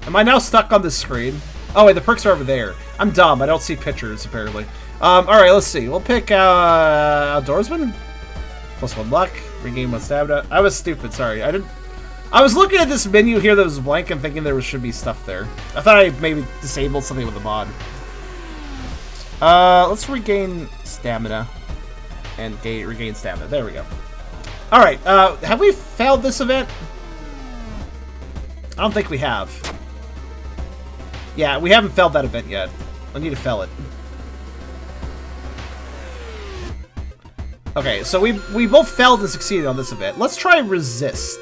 Am I now stuck on this screen? Oh, wait, the perks are over there. I'm dumb. I don't see pictures, apparently. Alright, let's see. We'll pick, Outdoorsman. Plus 1 luck. Regain 1 stamina. I was stupid, sorry. I was looking at this menu here that was blank and thinking there should be stuff there. I thought I maybe disabled something with the mod. Let's regain stamina. And regain stamina. There we go. Alright, have we failed this event? I don't think we have. Yeah, we haven't failed that event yet. I need to fail it. Okay, so we both failed and succeeded on this event. Let's try resist.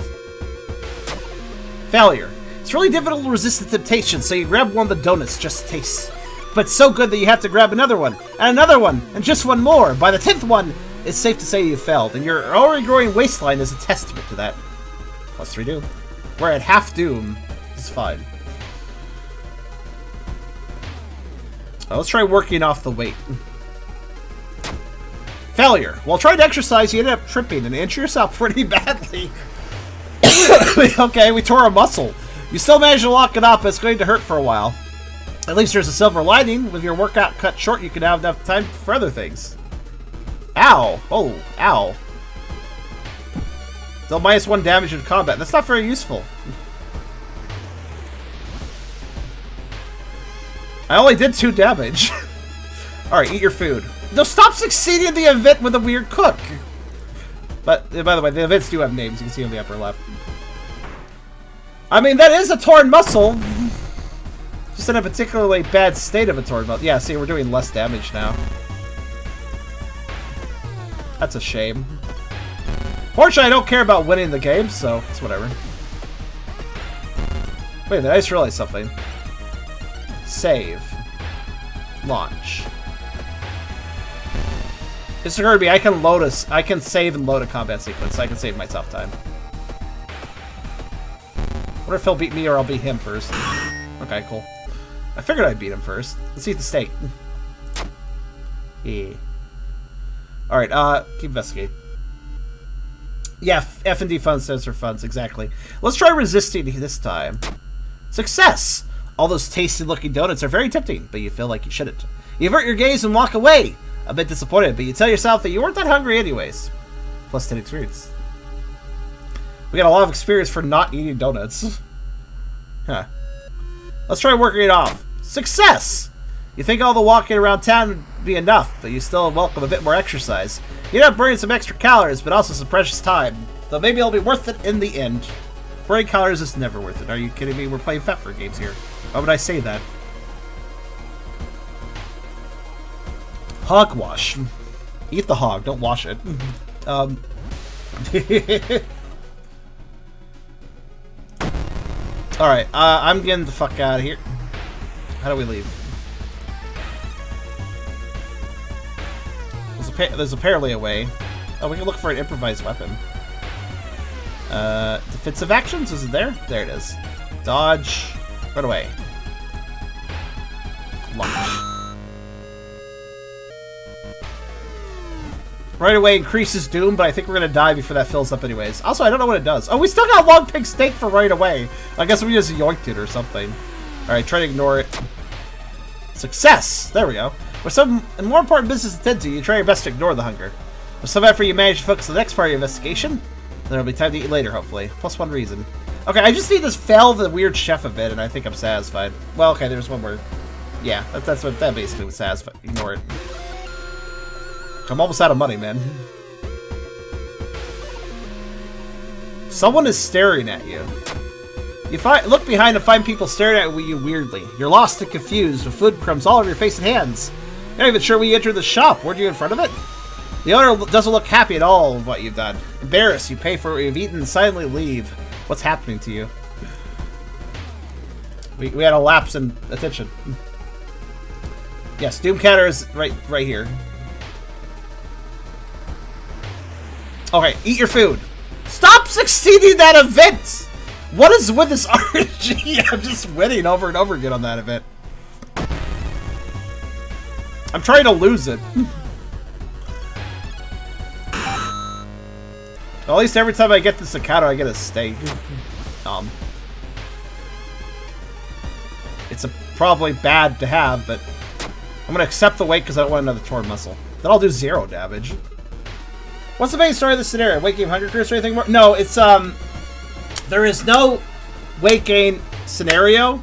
Failure. It's really difficult to resist the temptation, so you grab one of the donuts just to taste. But it's so good that you have to grab another one, and just one more. By the 10th one, it's safe to say you failed, and your already growing waistline is a testament to that. Plus 3 doom. We're at half doom. It's fine. Let's try working off the weight. Failure. While trying to exercise, you ended up tripping and injured yourself pretty badly. Okay, we tore a muscle. You still managed to lock it up, but it's going to hurt for a while. At least there's a silver lining. With your workout cut short, you can have enough time for other things. Ow. Oh, ow. Deal -1 damage in combat. That's not very useful. I only did 2 damage. Alright, eat your food. No, stop succeeding the event with a weird cook. But, by the way, the events do have names. You can see on the upper left. I mean, that is a torn muscle. Just in a particularly bad state of a torn muscle. Yeah, see, we're doing less damage now. That's a shame. Fortunately, I don't care about winning the game, so it's whatever. Wait a minute, I just realized something. Save. Launch. This occurred to me. I can save and load a combat sequence, so I can save myself time. What if he'll beat me or I'll beat him first? Okay, cool. I figured I'd beat him first. Let's eat the steak. Yeah. Alright, keep investigating. Yeah, F&D funds stands for funds, exactly. Let's try resisting this time. Success! All those tasty-looking donuts are very tempting, but you feel like you shouldn't. You avert your gaze and walk away. A bit disappointed, but you tell yourself that you weren't that hungry anyways. Plus 10 experience. We got a lot of experience for not eating donuts. Huh. Let's try working it off. Success! You think all the walking around town would be enough, but you still welcome a bit more exercise. You end up burning some extra calories, but also some precious time. Though maybe it'll be worth it in the end. Burning calories is never worth it. Are you kidding me? We're playing fatfur games here. Why would I say that? Hogwash. Eat the hog, don't wash it. Alright, I'm getting the fuck out of here. How do we leave? There's apparently a way. Oh, we can look for an improvised weapon. Defensive actions? Is it there? There it is. Dodge. Run away. Launch. Right away increases doom, but I think we're gonna die before that fills up anyways. Also, I don't know what it does. Oh, we still got a long pig steak for right away. I guess we just yoinked it or something. Alright, try to ignore it. Success! There we go. With some more important business to tend to, you try your best to ignore the hunger. With some effort, you manage to focus on the next part of your investigation. Then there'll be time to eat later, hopefully. Plus 1 reason. Okay, I just need to fail the weird chef a bit, and I think I'm satisfied. Well, okay, there's one more. Yeah, that's what that basically was satisfied. Ignore it. I'm almost out of money, man. Someone is staring at you. You look behind and find people staring at you weirdly. You're lost and confused, with food crumbs all over your face and hands. You're not even sure when you entered the shop. Weren't you in front of it? The owner doesn't look happy at all of what you've done. Embarrassed, you pay for what you've eaten and silently leave. What's happening to you? We had a lapse in attention. Yes, Doom Counter is right here. Okay, eat your food. Stop succeeding that event! What is with this RNG? I'm just winning over and over again on that event. I'm trying to lose it. Well, at least every time I get this Staccato, I get a steak. It's probably bad to have, but I'm gonna accept the weight because I don't want another torn muscle. Then I'll do 0 damage. What's the main story of this scenario? Weight gain, hunger curse, or anything more? No, it's there is no weight gain scenario.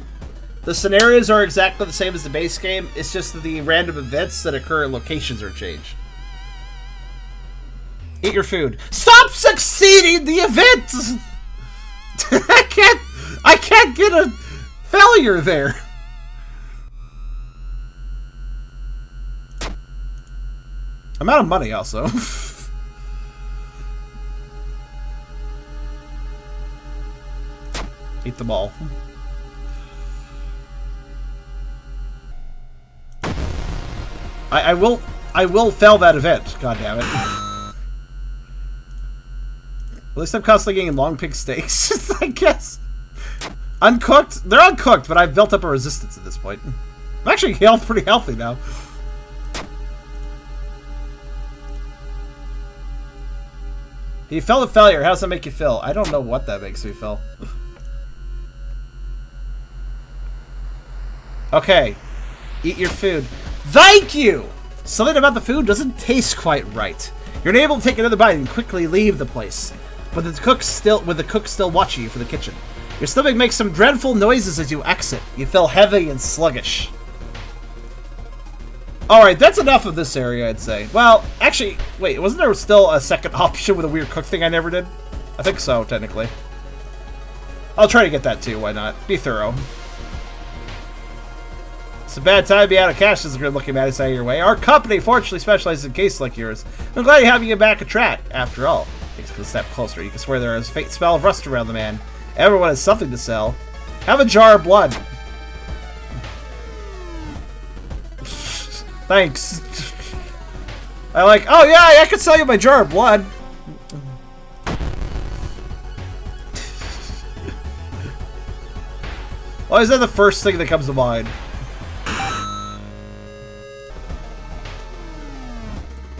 The scenarios are exactly the same as the base game. It's just that the random events that occur in locations are changed. Eat your food. Stop succeeding the event! I can't get a failure there. I'm out of money also. Eat the ball. I will fail that event, god damn it. At least I'm constantly getting long pig steaks, I guess. Uncooked? They're uncooked, but I've built up a resistance at this point. I'm actually pretty healthy now. You felt a failure. How does that make you feel? I don't know what that makes me feel. Okay. Eat your food. Thank you! Something about the food doesn't taste quite right. You're unable to take another bite and quickly leave the place. With the cook still watching you from the kitchen. Your stomach makes some dreadful noises as you exit. You feel heavy and sluggish. Alright, that's enough of this area, I'd say. Well, actually, wait, wasn't there still a second option with a weird cook thing I never did? I think so, technically. I'll try to get that too, why not? Be thorough. It's a bad time to be out of cash, as good looking at out of your way. Our company fortunately specializes in cases like yours. I'm glad you're having you back a track, after all. Takes a step closer. You can swear there is a faint smell of rust around the man. Everyone has something to sell. Have a jar of blood. Thanks. I like, oh yeah, I could sell you my jar of blood. Why is that the first thing that comes to mind?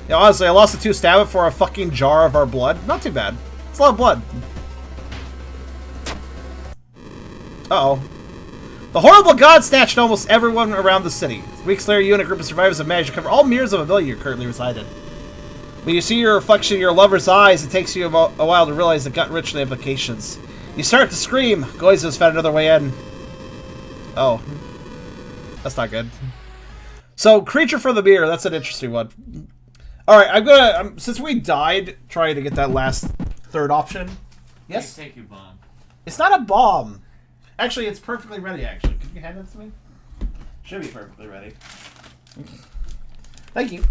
Yeah, honestly, I lost a 2 stamina for a fucking jar of our blood. Not too bad. It's a lot of blood. Uh-oh. The horrible god snatched almost everyone around the city. Weeks later, you and a group of survivors have managed to cover all mirrors of a villa you currently reside in. When you see your reflection in your lover's eyes, it takes you a while to realize the gut-wrenching implications. You start to scream. Goizo has found another way in. Oh. That's not good. So, creature for the mirror. That's an interesting one. Alright, I'm gonna... since we died trying to get that last third option... Yes? Take your bomb. It's not a bomb. Actually, it's perfectly ready, actually. Can you hand it to me? Should be perfectly ready. Thank you.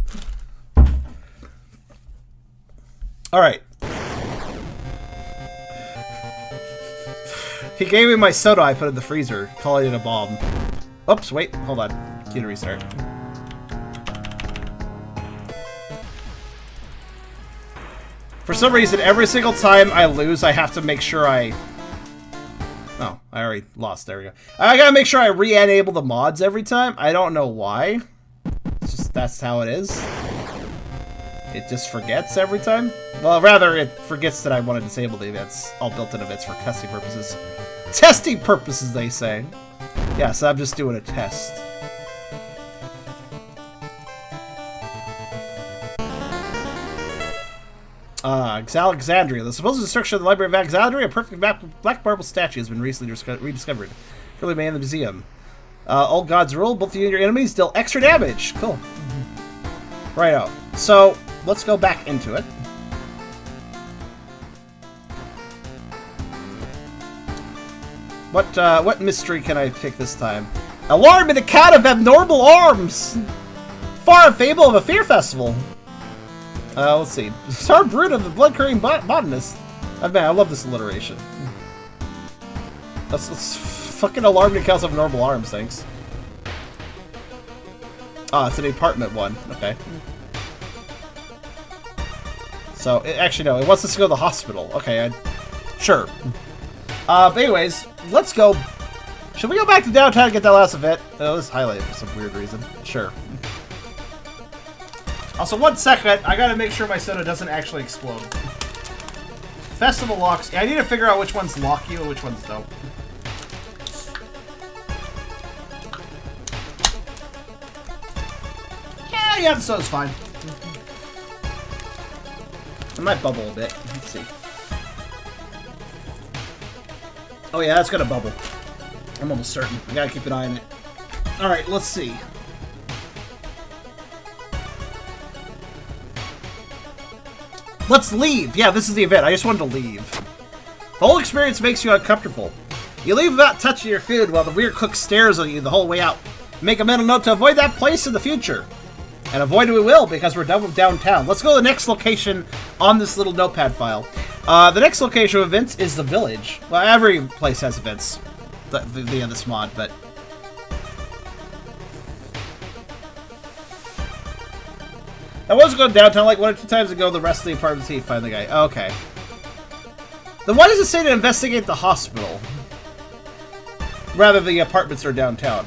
Alright. He gave me my soda I put in the freezer, calling it a bomb. Oops, wait, hold on. Key to restart. For some reason, every single time I lose, I have to make sure I... Oh, I already lost. There we go. I gotta make sure I re-enable the mods every time. I don't know why. It's just, that's how it is. It just forgets every time. Well, rather, it forgets that I want to disable the events. All built-in events for testing purposes. Testing purposes, they say. Yeah, so I'm just doing a test. Alexandria. The supposed destruction of the Library of Alexandria, a perfect black marble statue, has been recently rediscovered. Currently made in the museum. Old gods rule. Both you and your enemies deal extra damage. Cool. Righto. So, let's go back into it. What mystery can I pick this time? Alarm in the cat of abnormal arms! Far a fable of a fear festival. Let's see. Star Brood of the Blood-Curdling Botanist. Man, I love this alliteration. Let's fucking alarm the cows of normal arms, thanks. Ah, it's an apartment one. Okay. So, actually, no, it wants us to go to the hospital. Okay, sure. But anyways, let's go. Should we go back to downtown and get that last event? Oh, this is highlighted for some weird reason. Sure. Also, 1 second, I gotta make sure my soda doesn't actually explode. Festival locks. I need to figure out which ones lock you and which ones don't. Yeah, the soda's fine. It might bubble a bit. Let's see. Oh yeah, that's gonna bubble. I'm almost certain. I gotta keep an eye on it. Alright, let's see. Let's leave! Yeah, this is the event. I just wanted to leave. The whole experience makes you uncomfortable. You leave without touching your food while the weird cook stares at you the whole way out. Make a mental note to avoid that place in the future. And avoid it we will, because we're done with downtown. Let's go to the next location on this little notepad file. The next location of events is the village. Well, every place has events via this mod, but... I was going downtown like 1 or 2 times ago. The rest of the apartments he find the guy. Okay. Then why does it say to investigate the hospital? Rather, the apartments are downtown.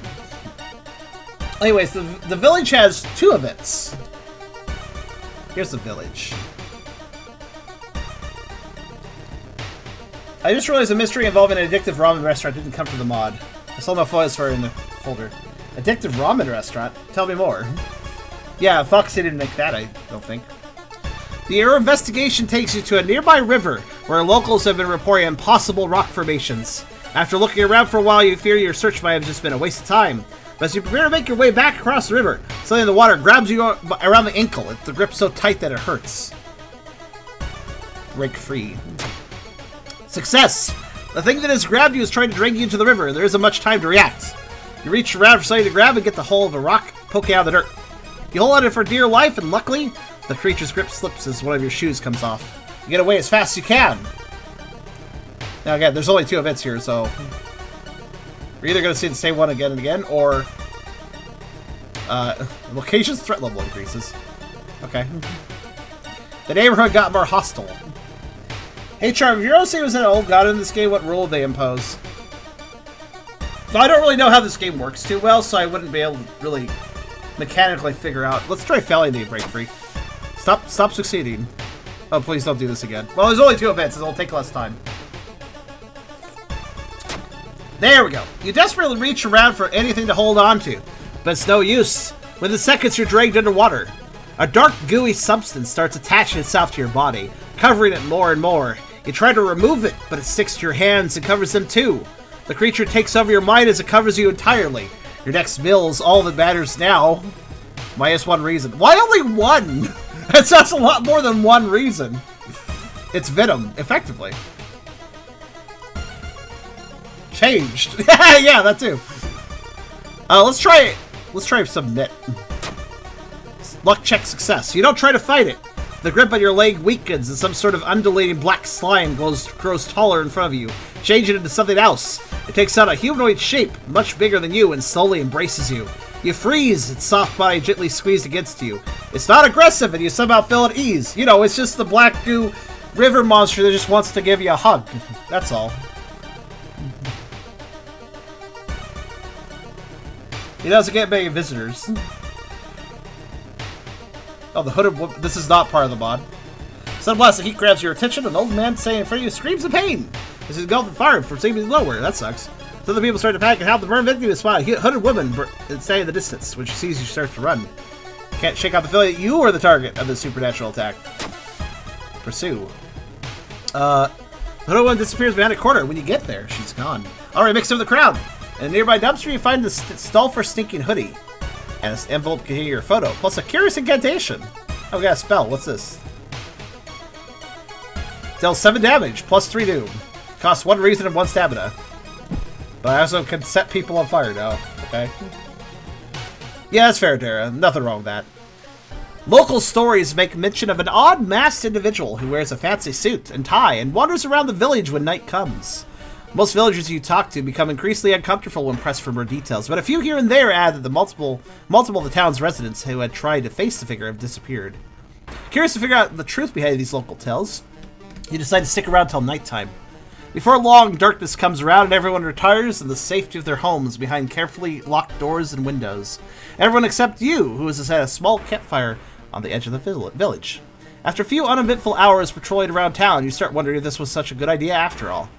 Anyways, the village has 2 events. Here's the village. I just realized a mystery involving an addictive ramen restaurant didn't come from the mod. I saw no photos for it in the folder. Addictive ramen restaurant? Tell me more. Yeah, Foxy didn't make that, I don't think. Your investigation takes you to a nearby river where locals have been reporting impossible rock formations. After looking around for a while, you fear your search might have just been a waste of time. But as you prepare to make your way back across the river, something in the water grabs you around the ankle. It's the grip so tight that it hurts. Break free. Success! The thing that has grabbed you is trying to drag you into the river, and there isn't much time to react. You reach around for something to grab and get the hold of a rock poking out of the dirt. You hold on it for dear life, and luckily, the creature's grip slips as one of your shoes comes off. You get away as fast as you can. Now again, there's only 2 events here, so... We're either going to see the same one again and again, or... location's threat level increases. Okay. The neighborhood got more hostile. Hey Charm, if you're also saying was an old god in this game, what rule they impose? So I don't really know how this game works too well, so I wouldn't be able to really mechanically figure out. Let's try failing to break free. Stop succeeding. Oh, please don't do this again. Well, there's only 2 events, so it'll take less time. There we go. You desperately reach around for anything to hold on to, but it's no use. Within seconds, you're dragged underwater. A dark, gooey substance starts attaching itself to your body, covering it more and more. You try to remove it, but it sticks to your hands and covers them too. The creature takes over your mind as it covers you entirely. Your next meal is all that matters now. Minus 1 reason. Why only 1? That sounds a lot more than 1 reason. It's venom, effectively. Changed. Yeah, that too. Let's try submit. Luck check success. You don't try to fight it. The grip on your leg weakens and some sort of undulating black slime grows taller in front of you, changing it into something else. It takes on a humanoid shape, much bigger than you, and slowly embraces you. You freeze, its soft body gently squeezed against you. It's not aggressive, and you somehow feel at ease. You know, it's just the black goo river monster that just wants to give you a hug. That's all. He doesn't get many visitors. Oh, the hooded woman. This is not part of the mod. Suddenly, the heat grabs your attention. An old man standing in front of you screams in pain. This is engulfed in fire for seemingly nowhere. That sucks. So the people start to panic and help the burn victim to spot. A hooded woman standing in the distance. When she sees you, starts to run. Can't shake out the feeling that you are the target of this supernatural attack. Pursue. The hooded woman disappears behind a corner. When you get there, she's gone. Alright, mixed up with the crowd. In a nearby dumpster, you find the stall for stinking hoodie. And this envelope containing your photo, plus a curious incantation. Oh, we got a spell. What's this? Deals 7 damage, plus 3 doom. Costs 1 reason and 1 stamina. But I also can set people on fire now. Okay. Yeah, that's fair, Dara. Nothing wrong with that. Local stories make mention of an odd masked individual who wears a fancy suit and tie and wanders around the village when night comes. Most villagers you talk to become increasingly uncomfortable when pressed for more details, but a few here and there add that the multiple of the town's residents who had tried to face the figure have disappeared. Curious to figure out the truth behind these local tales, you decide to stick around till nighttime. Before long, darkness comes around and everyone retires in the safety of their homes behind carefully locked doors and windows. Everyone except you, who is at a small campfire on the edge of the village. After a few uneventful hours patrolling around town, you start wondering if this was such a good idea after all.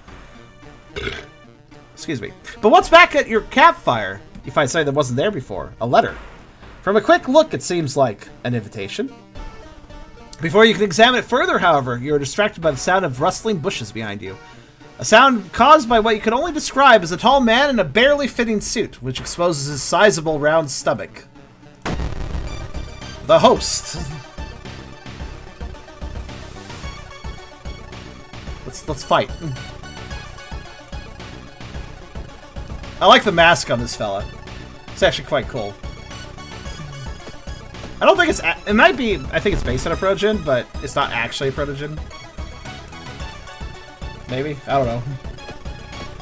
Excuse me. But what's back at your campfire? You find something that wasn't there before. A letter. From a quick look, it seems like an invitation. Before you can examine it further, however, you are distracted by the sound of rustling bushes behind you. A sound caused by what you can only describe as a tall man in a barely fitting suit, which exposes his sizable round stomach. The host. Let's fight. I like the mask on this fella. It's actually quite cool. I don't think it's... It might be... I think it's based on a protogen, but it's not actually a protogen. Maybe? I don't know.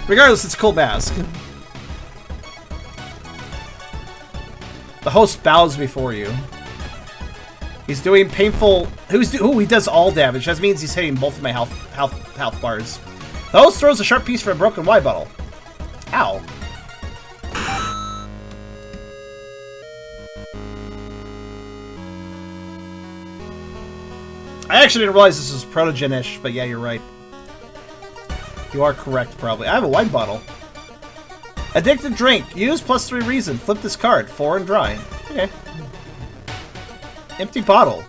Regardless, it's a cool mask. The host bows before you. He's doing painful... he does all damage. That means he's hitting both of my health bars. The host throws a sharp piece from a broken wine bottle. Ow. I actually didn't realize this was protogen-ish, but yeah, you're right. You are correct, probably. I have a wine bottle. Addicted drink. Use +3 reason. Flip this card. 4 and dry. Okay. Empty bottle.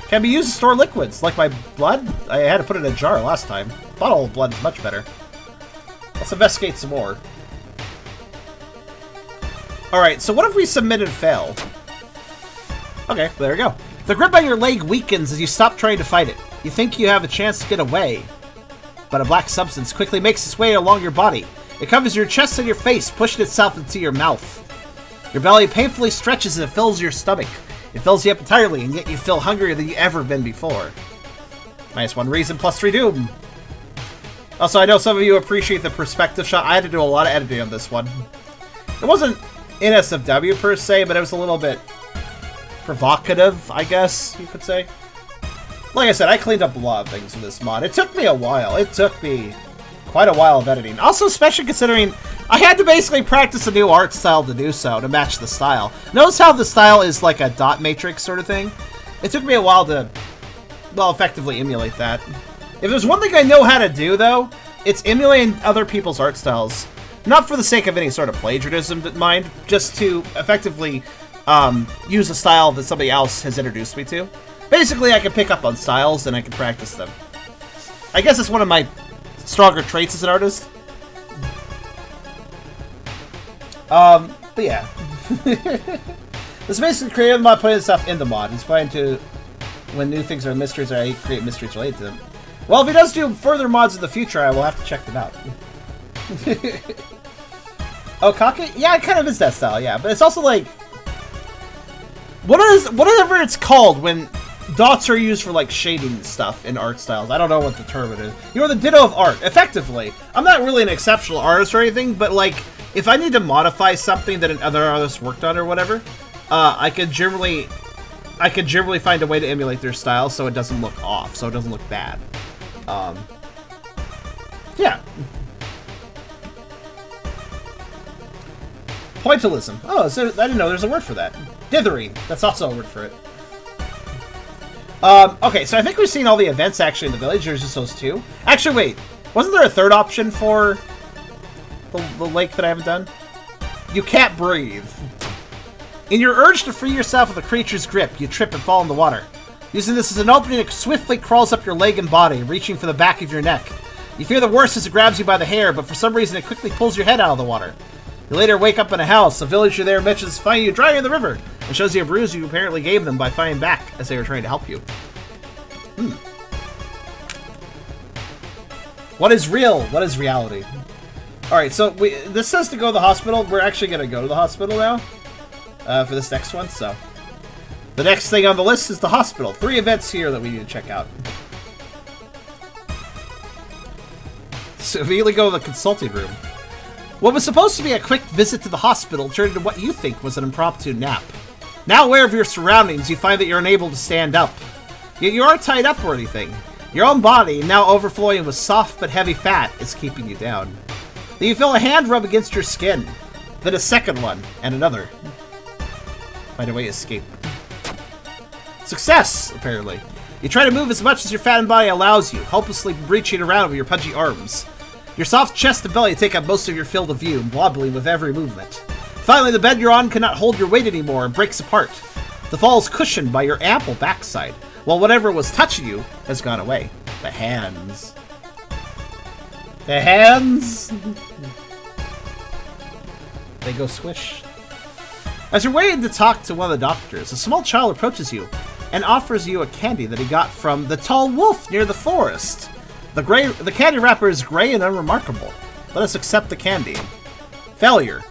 Can be used to store liquids, like my blood. I had to put it in a jar last time. Bottle of blood is much better. Let's investigate some more. Alright, so what if we submit and fail? Okay, there we go. The grip on your leg weakens as you stop trying to fight it. You think you have a chance to get away, but a black substance quickly makes its way along your body. It covers your chest and your face, pushing itself into your mouth. Your belly painfully stretches and it fills your stomach. It fills you up entirely, and yet you feel hungrier than you've ever been before. -1 reason, +3 doom. Also, I know some of you appreciate the perspective shot. I had to do a lot of editing on this one. It wasn't NSFW per se, but it was a little bit provocative, I guess you could say. Like I said, I cleaned up a lot of things in this mod. It took me a while. It took me quite a while of editing. Also, especially considering I had to basically practice a new art style to do so, to match the style. Notice how the style is like a dot matrix sort of thing? It took me a while to, well, effectively emulate that. If there's one thing I know how to do, though, it's emulating other people's art styles. Not for the sake of any sort of plagiarism in mind, just to effectively use a style that somebody else has introduced me to. Basically, I can pick up on styles and I can practice them. I guess it's one of my stronger traits as an artist. But yeah. This is basically creative mod putting stuff in the mod. It's fine to, when new things are mysteries, or I create mysteries related to them. Well, if he does do further mods in the future, I will have to check them out. Oh, Kake? Yeah, it kind of is that style, yeah. But it's also like... whatever it's called when dots are used for, like, shading stuff in art styles. I don't know what the term it is. You are the ditto of art, effectively. I'm not really an exceptional artist or anything, but, like, if I need to modify something that another artist worked on or whatever, I could generally find a way to emulate their style so it doesn't look off, so it doesn't look bad. Yeah. Pointillism. Oh, I didn't know there's a word for that. Dithering. That's also a word for it. Okay, so I think we've seen all the events actually in the village. There's just those two. Actually, wait. Wasn't there a third option for the lake that I haven't done? You can't breathe. In your urge to free yourself of the creature's grip, you trip and fall in the water. Using this as an opening, it swiftly crawls up your leg and body, reaching for the back of your neck. You fear the worst as it grabs you by the hair, but for some reason it quickly pulls your head out of the water. You later wake up in a house. A villager there mentions finding you drying in the river and shows you a bruise you apparently gave them by fighting back as they were trying to help you. What is real? What is reality? Alright, so this says to go to the hospital. We're actually going to go to the hospital now for this next one. So the next thing on the list is the hospital. 3 events here that we need to check out. So immediately go to the consulting room. What was supposed to be a quick visit to the hospital turned into what you think was an impromptu nap. Now aware of your surroundings, you find that you're unable to stand up. Yet you aren't tied up or anything. Your own body, now overflowing with soft but heavy fat, is keeping you down. Then you feel a hand rub against your skin. Then a second one, and another. Find a way to escape. Success, apparently. You try to move as much as your fattened body allows you, helplessly reaching around with your pudgy arms. Your soft chest and belly take up most of your field of view, wobbling with every movement. Finally, the bed you're on cannot hold your weight anymore and breaks apart. The fall is cushioned by your ample backside, while whatever was touching you has gone away. The hands. The hands! They go swish. As you're waiting to talk to one of the doctors, a small child approaches you and offers you a candy that he got from the tall wolf near the forest. The candy wrapper is gray and unremarkable. Let us accept the candy. Failure.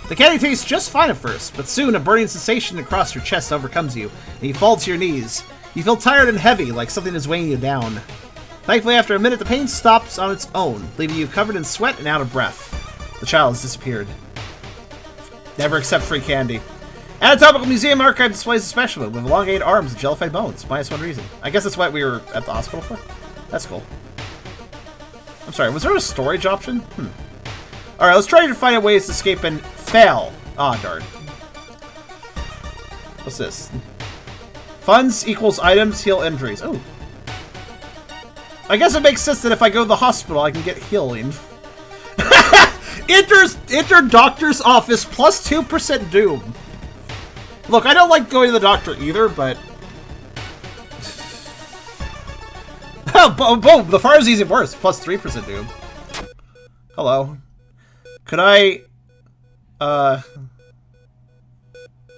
The candy tastes just fine at first, but soon a burning sensation across your chest overcomes you, and you fall to your knees. You feel tired and heavy, like something is weighing you down. Thankfully, after a minute, the pain stops on its own, leaving you covered in sweat and out of breath. The child has disappeared. Never accept free candy. Anatomical Museum Archive displays a specimen with elongated arms and jellified bones. -1 reason. I guess that's what we were at the hospital for? That's cool. I'm sorry, was there a storage option? Alright, let's try to find ways to escape and fail. Ah, darn. What's this? Funds equals items, heal injuries. Oh. I guess it makes sense that if I go to the hospital, I can get healing. Enter doctor's office plus 2% doom. Look, I don't like going to the doctor either, but... Boom! The Furries even worse. Plus 3% doom. Hello. Could I... Well,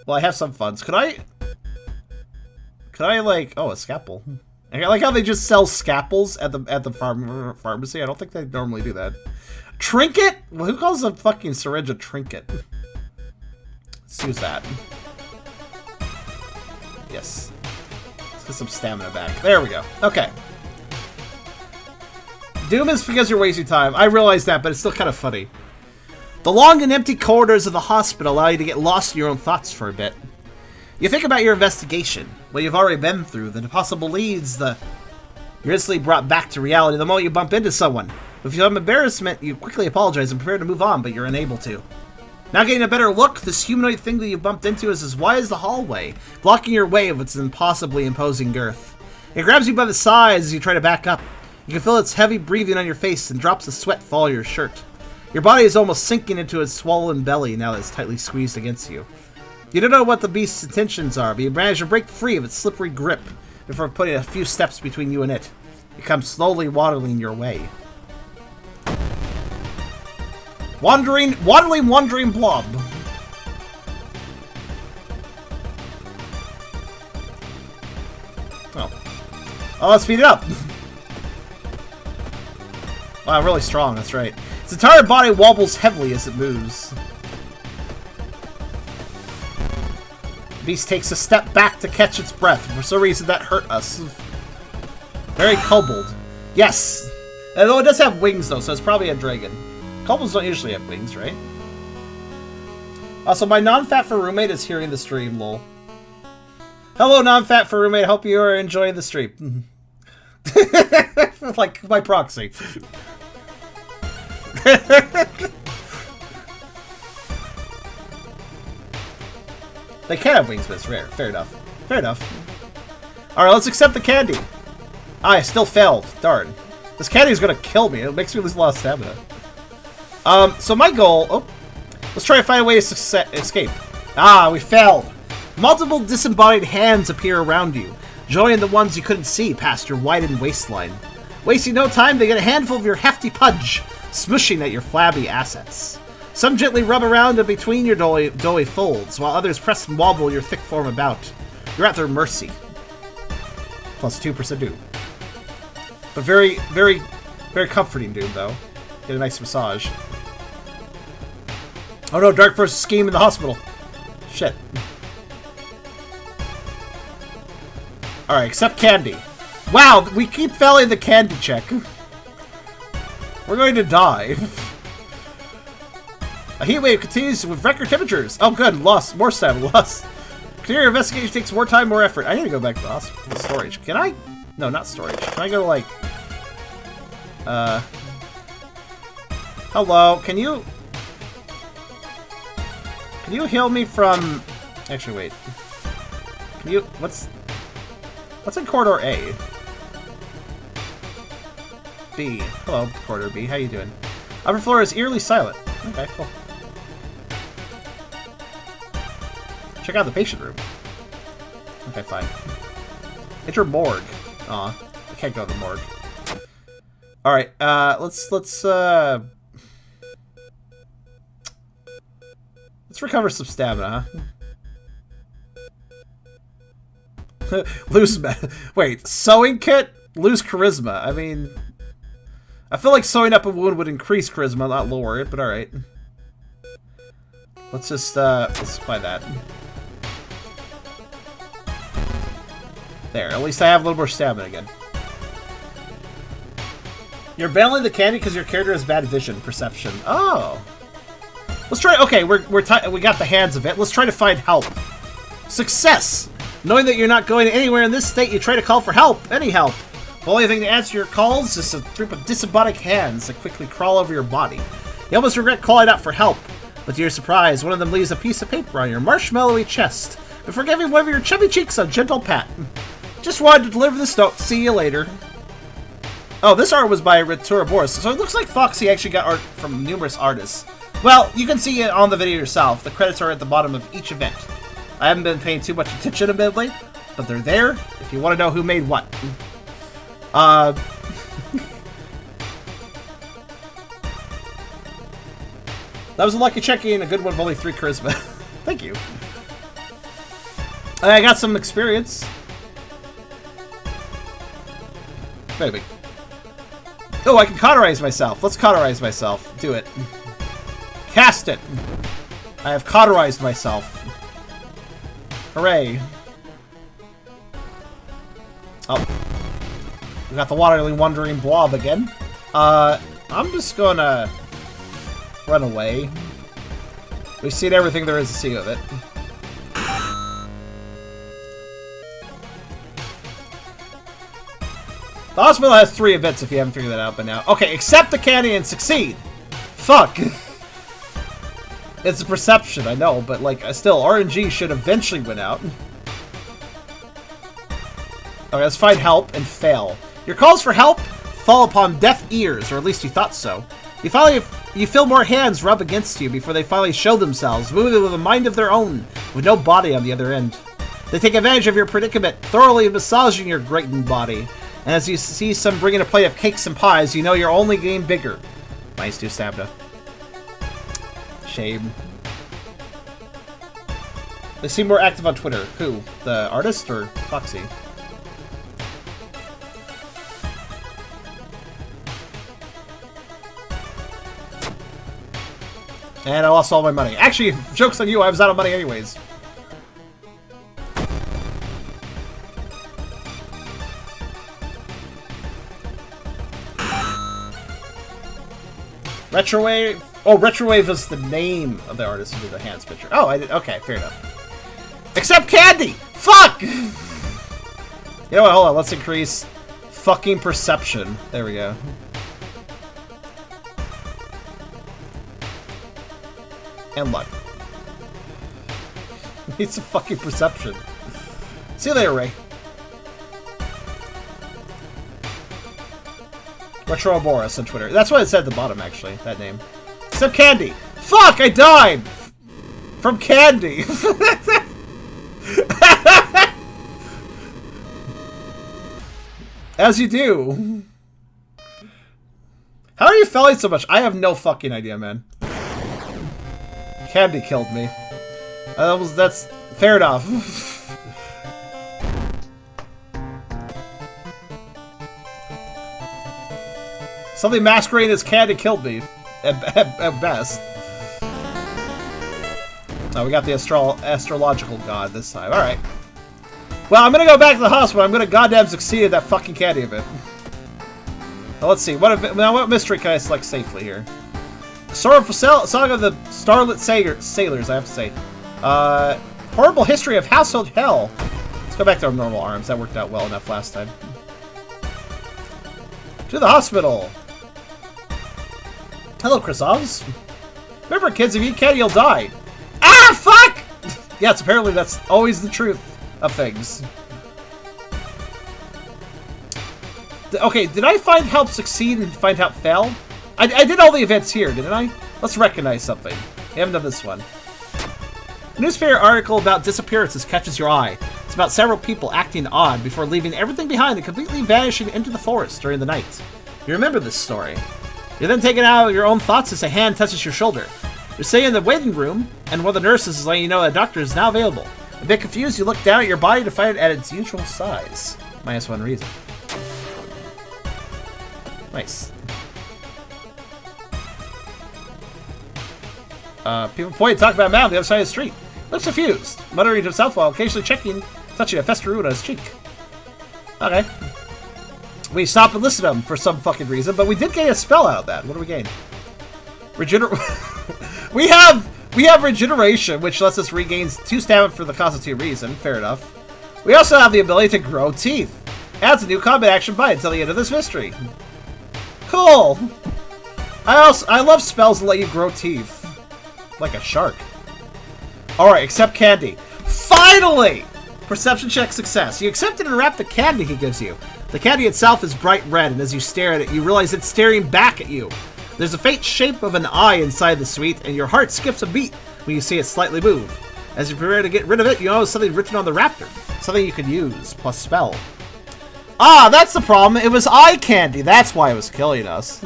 I have some funds. Could I, like... Oh, a scalpel. I like how they just sell scalpels at the pharmacy. I don't think they normally do that. Trinket? Well, who calls a fucking syringe a trinket? Let's use that. Yes. Let's get some stamina back. There we go. Okay. Doom is because you're wasting time. I realize that, but it's still kind of funny. The long and empty corridors of the hospital allow you to get lost in your own thoughts for a bit. You think about your investigation, what you've already been through, the possible leads, you're instantly brought back to reality the moment you bump into someone. If you have embarrassment, you quickly apologize and prepare to move on, but you're unable to. Now getting a better look, this humanoid thing that you bumped into is as wide as the hallway, blocking your way with its impossibly imposing girth. It grabs you by the sides as you try to back up. You can feel its heavy breathing on your face and drops of sweat fall your shirt. Your body is almost sinking into its swollen belly now that it's tightly squeezed against you. You don't know what the beast's intentions are, but you manage to break free of its slippery grip before putting a few steps between you and it. You come slowly waddling your way. Wandering blob. Oh, let's speed it up. Wow, really strong, that's right. Its entire body wobbles heavily as it moves. The beast takes a step back to catch its breath. For some reason, that hurt us. Very kobold. Yes! Although it does have wings, though, so it's probably a dragon. Kobolds don't usually have wings, right? Also, my non-fatfur roommate is hearing the stream, lol. Hello, non-fatfur roommate. Hope you are enjoying the stream. Like my proxy. They can have wings, but it's rare. Fair enough. Fair enough. Alright, let's accept the candy. Ah, I still failed. Darn. This candy is gonna kill me. It makes me lose a lot of stamina. So my goal... Oh. Let's try to find a way to escape. Ah, we failed. Multiple disembodied hands appear around you, joining the ones you couldn't see past your widened waistline. Wasting no time, they get a handful of your hefty pudge, smushing at your flabby assets. Some gently rub around and between your doughy folds, while others press and wobble your thick form about. You're at their mercy. Plus 2% doom. But very, very, very comforting doom, though. Get a nice massage. Oh no, Dark Force scheme in the hospital. Shit. Alright, accept candy. Wow, we keep failing the candy check. We're going to die. A heat wave continues with record temperatures. Oh good, more stamina, lost. Clear investigation takes more time, more effort. I need to go back to the hospital storage. Can I No, not storage. Can I go to, like... Hello, can you heal me from... Actually, wait. Can you... What's in corridor A? B. Hello, corridor B. How you doing? Upper floor is eerily silent. Okay, cool. Check out the patient room. Okay, fine. Enter morgue. Aw, I can't go to the morgue. Alright, let's recover some stamina, huh? Lose wait, sewing kit? Lose charisma. I mean, I feel like sewing up a wound would increase charisma, not lower it, but alright. Let's just, let's buy that. There, at least I have a little more stamina again. You're bailing the candy because your character has bad vision perception. Oh. Let's try, okay, we got the hands of it. Let's try to find help. Success! Knowing that you're not going anywhere in this state, you try to call for help. Any help. The only thing to answer your calls is a group of disembodied hands that quickly crawl over your body. You almost regret calling out for help, but to your surprise, one of them leaves a piece of paper on your marshmallowy chest before giving one of your chubby cheeks a gentle pat. Just wanted to deliver this note. See you later. Oh, this art was by Boris, so it looks like Foxy actually got art from numerous artists. Well, you can see it on the video yourself. The credits are at the bottom of each event. I haven't been paying too much attention, admittedly, but they're there if you want to know who made what. That was a lucky check-in, a good one of only 3 charisma. Thank you. I got some experience. Maybe. Oh, I can cauterize myself. Let's cauterize myself. Do it. Cast it. I have cauterized myself. Hooray. Oh. We got the waterly wandering blob again. I'm just gonna run away. We've seen everything there is to see of it. The hospital has 3 events if you haven't figured that out by now. Okay, accept the candy and succeed. Fuck. It's a perception, I know, but like, still, RNG should eventually win out. Okay, let's find help and fail. Your calls for help fall upon deaf ears, or at least you thought so. You feel more hands rub against you before they finally show themselves, moving with a mind of their own, with no body on the other end. They take advantage of your predicament, thoroughly massaging your greatened body. And as you see some bringing a plate of cakes and pies, you know you're only getting bigger. Nice, do stamina. Shame. They seem more active on Twitter. Who? The artist or Foxy? And I lost all my money. Actually, joke's on you, I was out of money anyways. Retrowave? Oh, Retrowave is the name of the artist who did the hands picture. Oh, I did. Okay, fair enough. Except candy! Fuck! You know what, hold on, let's increase fucking perception. There we go. And luck. Need some fucking perception. See you later, Ray. Retroboris on Twitter. That's what it said at the bottom, actually. That name. Except candy. Fuck! I died! From candy! As you do. How are you failing so much? I have no fucking idea, man. Candy killed me. That's fair enough. Something masquerading as candy killed me, at best. Oh, we got the astrological god this time. Alright. Well, I'm gonna go back to the hospital. I'm gonna goddamn succeed at that fucking candy event. Now, let's see. What mystery can I select safely here? Sorrowful Saga of the Starlit Sailors, I have to say. Horrible History of Household Hell. Let's go back to our normal arms. That worked out well enough last time. To the hospital! Hello, Chrysos. Remember, kids, if you eat candy, you'll die. Ah, fuck! Yes, apparently that's always the truth of things. Okay, did I find help succeed and find help fail? I did all the events here, didn't I? Let's recognize something. I haven't done this one. A newspaper article about disappearances catches your eye. It's about several people acting odd before leaving everything behind and completely vanishing into the forest during the night. You remember this story. You're then taken out of your own thoughts as a hand touches your shoulder. You're sitting in the waiting room, and one of the nurses is letting you know that a doctor is now available. A bit confused, you look down at your body to find it at its usual size. -1 reason. Nice. People point and talk about a man on the other side of the street. Looks confused, muttering to himself while occasionally touching a fester wound on his cheek. Okay. We stopped and listened to him for some fucking reason, but we did gain a spell out of that. What do we gain? We have regeneration, which lets us regain 2 stamina for the cost of 2 reason. Fair enough. We also have the ability to grow teeth. Adds a new combat action bite until the end of this mystery. Cool. I love spells that let you grow teeth. Like a shark. Alright, accept candy. Finally! Perception check success. You accept and unwrap the candy he gives you. The candy itself is bright red, and as you stare at it, you realize it's staring back at you. There's a faint shape of an eye inside the sweet, and your heart skips a beat when you see it slightly move. As you prepare to get rid of it, you notice something written on the raptor. Something you can use, plus spell. Ah, that's the problem. It was eye candy. That's why it was killing us.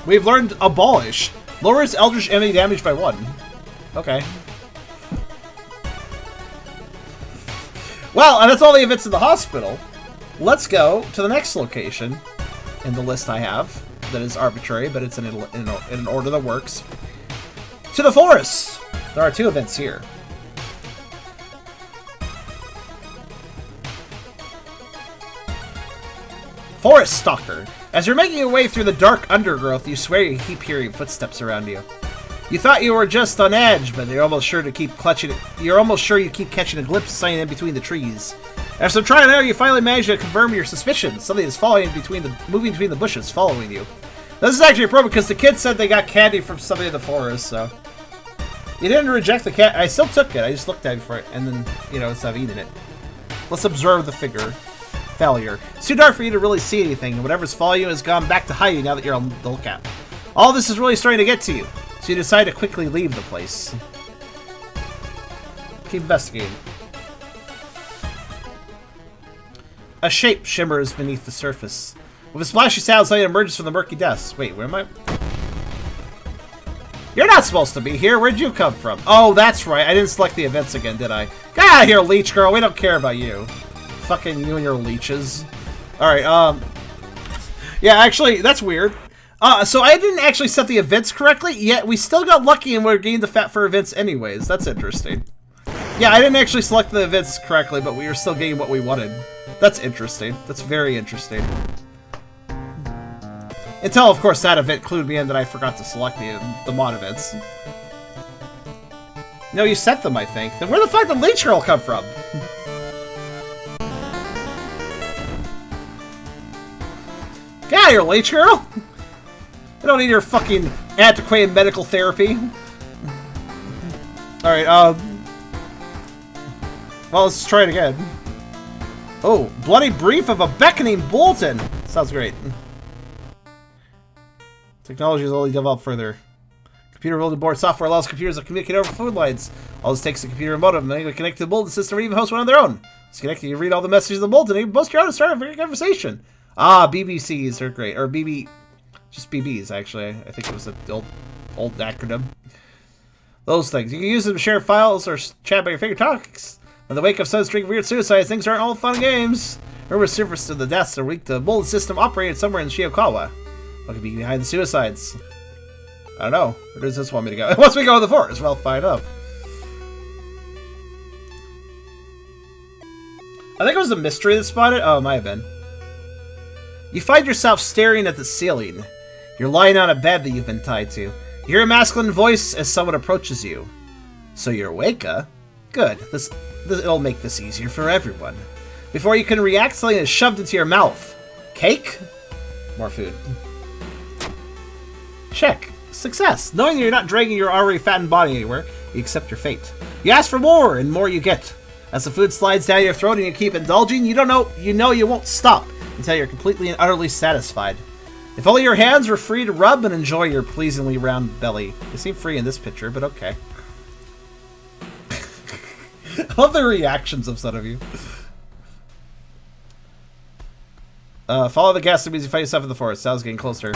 We've learned Abolish. Lowers Eldritch enemy damage by 1. Okay. Well, and that's all the events in the hospital. Let's go to the next location in the list I have. That is arbitrary, but it's in an order that works. To the forest! There are 2 events here. Forest Stalker. As you're making your way through the dark undergrowth, you swear you keep hearing footsteps around you. You thought you were just on edge, but you're almost sure you keep catching a glimpse of something in between the trees. After some trial and error, you finally manage to confirm your suspicions. Something is moving between the bushes, following you. This is actually appropriate because the kids said they got candy from somebody in the forest, so you didn't reject the cat. I still took it. I just looked at it for it, and then instead of eating it. Let's observe the figure. Failure. It's too dark for you to really see anything, and whatever's following you has gone back to hiding now that you're on the lookout. All this is really starting to get to you, so you decide to quickly leave the place. Keep investigating. A shape shimmers beneath the surface. With a splashy sound, something emerges from the murky depths. Wait, where am I? You're not supposed to be here. Where'd you come from? Oh, that's right. I didn't select the events again, did I? Get out of here, leech girl. We don't care about you. Fucking you and your leeches. Alright, yeah, actually, that's weird. So I didn't actually set the events correctly, yet we still got lucky and we're getting the fatfur events anyways. That's interesting. Yeah, I didn't actually select the events correctly, but we were still getting what we wanted. That's interesting. That's very interesting. Until, of course, that event clued me in that I forgot to select the mod events. No, you set them, I think. Then where the fuck did Leech Girl come from? Get out of here, Leech Girl! I don't need your fucking antiquated medical therapy. Alright, well, let's try it again. Oh, bloody brief of a beckoning bulletin! Sounds great. Technology is only developed further. Computer bulletin board software allows computers to communicate over phone lines. All this takes a computer modem, and they connect to the bulletin system or even host one on their own. It's connected, you read all the messages of the bulletin, and you post your own and start a conversation. Ah, BBCs are great. Or just BBs, actually. I think it was the old acronym. Those things. You can use them to share files or chat by your favorite topics. In the wake of some string of weird suicides, things aren't all fun and games. Remember, surface to the deaths are weak. The bulletin system operated somewhere in Shiokawa. What could be behind the suicides? I don't know. Where does this want me to go? It wants me to go to the forest. Well, fine enough. I think it was a mystery that spotted. Oh, it might have been. You find yourself staring at the ceiling. You're lying on a bed that you've been tied to. You hear a masculine voice as someone approaches you. So you're awake, huh? Good. It'll make this easier for everyone. Before you can react, something is shoved into your mouth. Cake? More food. Check. Success. Knowing that you're not dragging your already fattened body anywhere, you accept your fate. You ask for more, and more you get. As the food slides down your throat and you keep indulging, you know you won't stop until you're completely and utterly satisfied. If only your hands were free to rub and enjoy your pleasingly round belly. They seem free in this picture, but okay. I love the reactions of some of you. Follow the gas as you fight yourself in the forest. Sal's getting closer.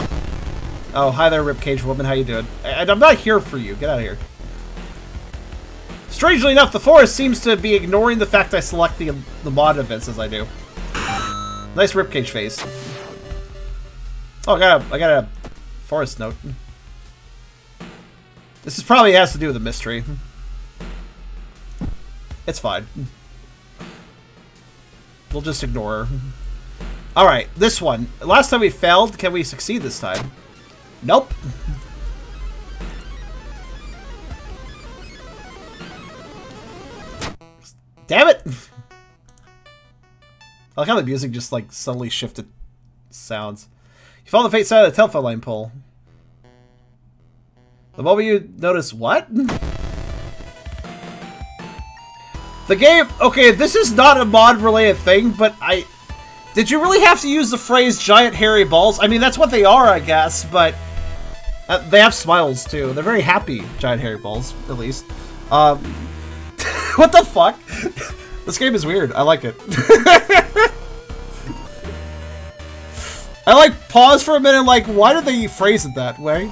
Oh, hi there, ribcage woman. How you doing? I'm not here for you. Get out of here. Strangely enough, the forest seems to be ignoring the fact I select the mod events as I do. Nice ribcage face. Oh, I got a forest note. This is probably has to do with the mystery. It's fine. We'll just ignore her. Alright, this one. Last time we failed. Can we succeed this time? Nope. Damn it! I like how the music just like suddenly shifted sounds. You follow the fate side of the telephone line pole. The moment you notice what? The game, okay, this is not a mod related thing, but did you really have to use the phrase giant hairy balls? I mean, that's what they are, I guess, but they have smiles too. They're very happy giant hairy balls, at least. What the fuck? This game is weird. I like it. I like pause for a minute, like, why did they phrase it that way?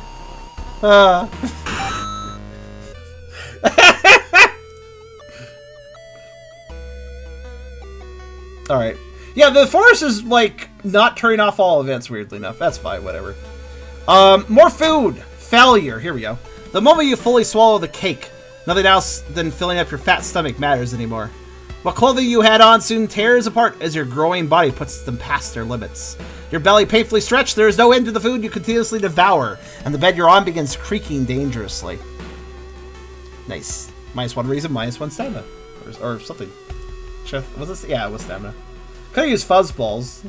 Alright. Yeah, the forest is, like, not turning off all events, weirdly enough. That's fine, whatever. More food! Failure. Here we go. The moment you fully swallow the cake, nothing else than filling up your fat stomach matters anymore. What clothing you had on soon tears apart as your growing body puts them past their limits. Your belly painfully stretched, there is no end to the food you continuously devour, and the bed you're on begins creaking dangerously. Nice. -1 reason, -1 stamina. Or something. Was this? Yeah, it was stamina. Could've used fuzzballs.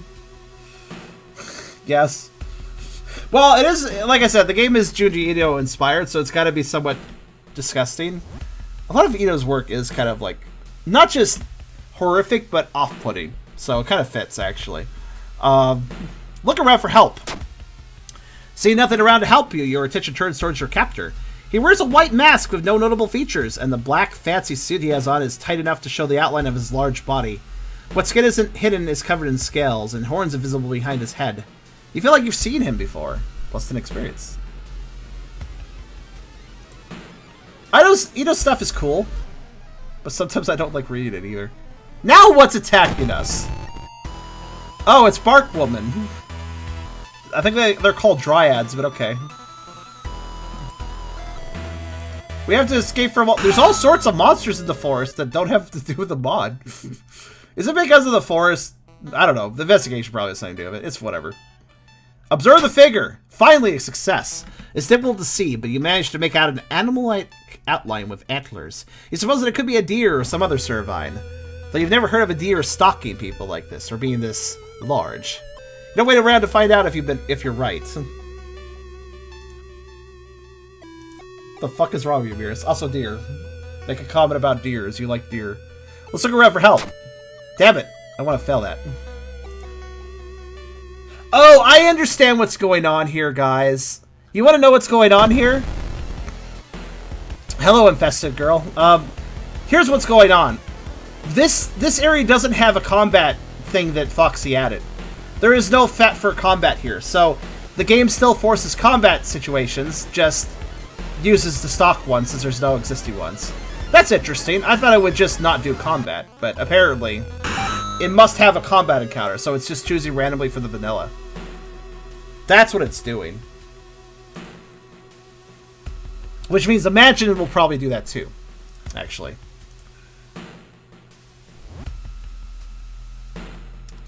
Yes. Well, it is, like I said, the game is Jinji-Ito-inspired, so it's gotta be somewhat disgusting. A lot of Ito's work is kind of like, not just horrific, but off-putting. So it kind of fits, actually. Look around for help. See nothing around to help you, your attention turns towards your captor. He wears a white mask with no notable features, and the black, fancy suit he has on is tight enough to show the outline of his large body. What skin isn't hidden is covered in scales, and horns are visible behind his head. You feel like you've seen him before. Plus an experience. Ito's stuff is cool, but sometimes I don't like reading it either. Now what's attacking us? Oh, it's Bark Woman. I think they're called dryads, but okay. We have to escape from there's all sorts of monsters in the forest that don't have to do with the mod. Is it because of the forest? I don't know. The investigation probably has something to do with it. It's whatever. Observe the figure. Finally, a success. It's difficult to see, but you managed to make out an animal-like outline with antlers. You suppose that it could be a deer or some other cervine. Though you've never heard of a deer stalking people like this, or being this large. You don't wait around to find out if you're right. The fuck is wrong with you, Beerus? Also deer. Make a comment about deers. You like deer. Let's look around for help. Damn it. I want to fail that. Oh, I understand what's going on here, guys. You want to know what's going on here? Hello, infested girl. Here's what's going on. This area doesn't have a combat thing that Foxy added. There is no fatfur combat here, so the game still forces combat situations, just uses the stock ones since there's no existing ones. That's interesting. I thought it would just not do combat, but apparently it must have a combat encounter, so it's just choosing randomly for the vanilla. That's what it's doing. Which means Imagine it will probably do that too, actually.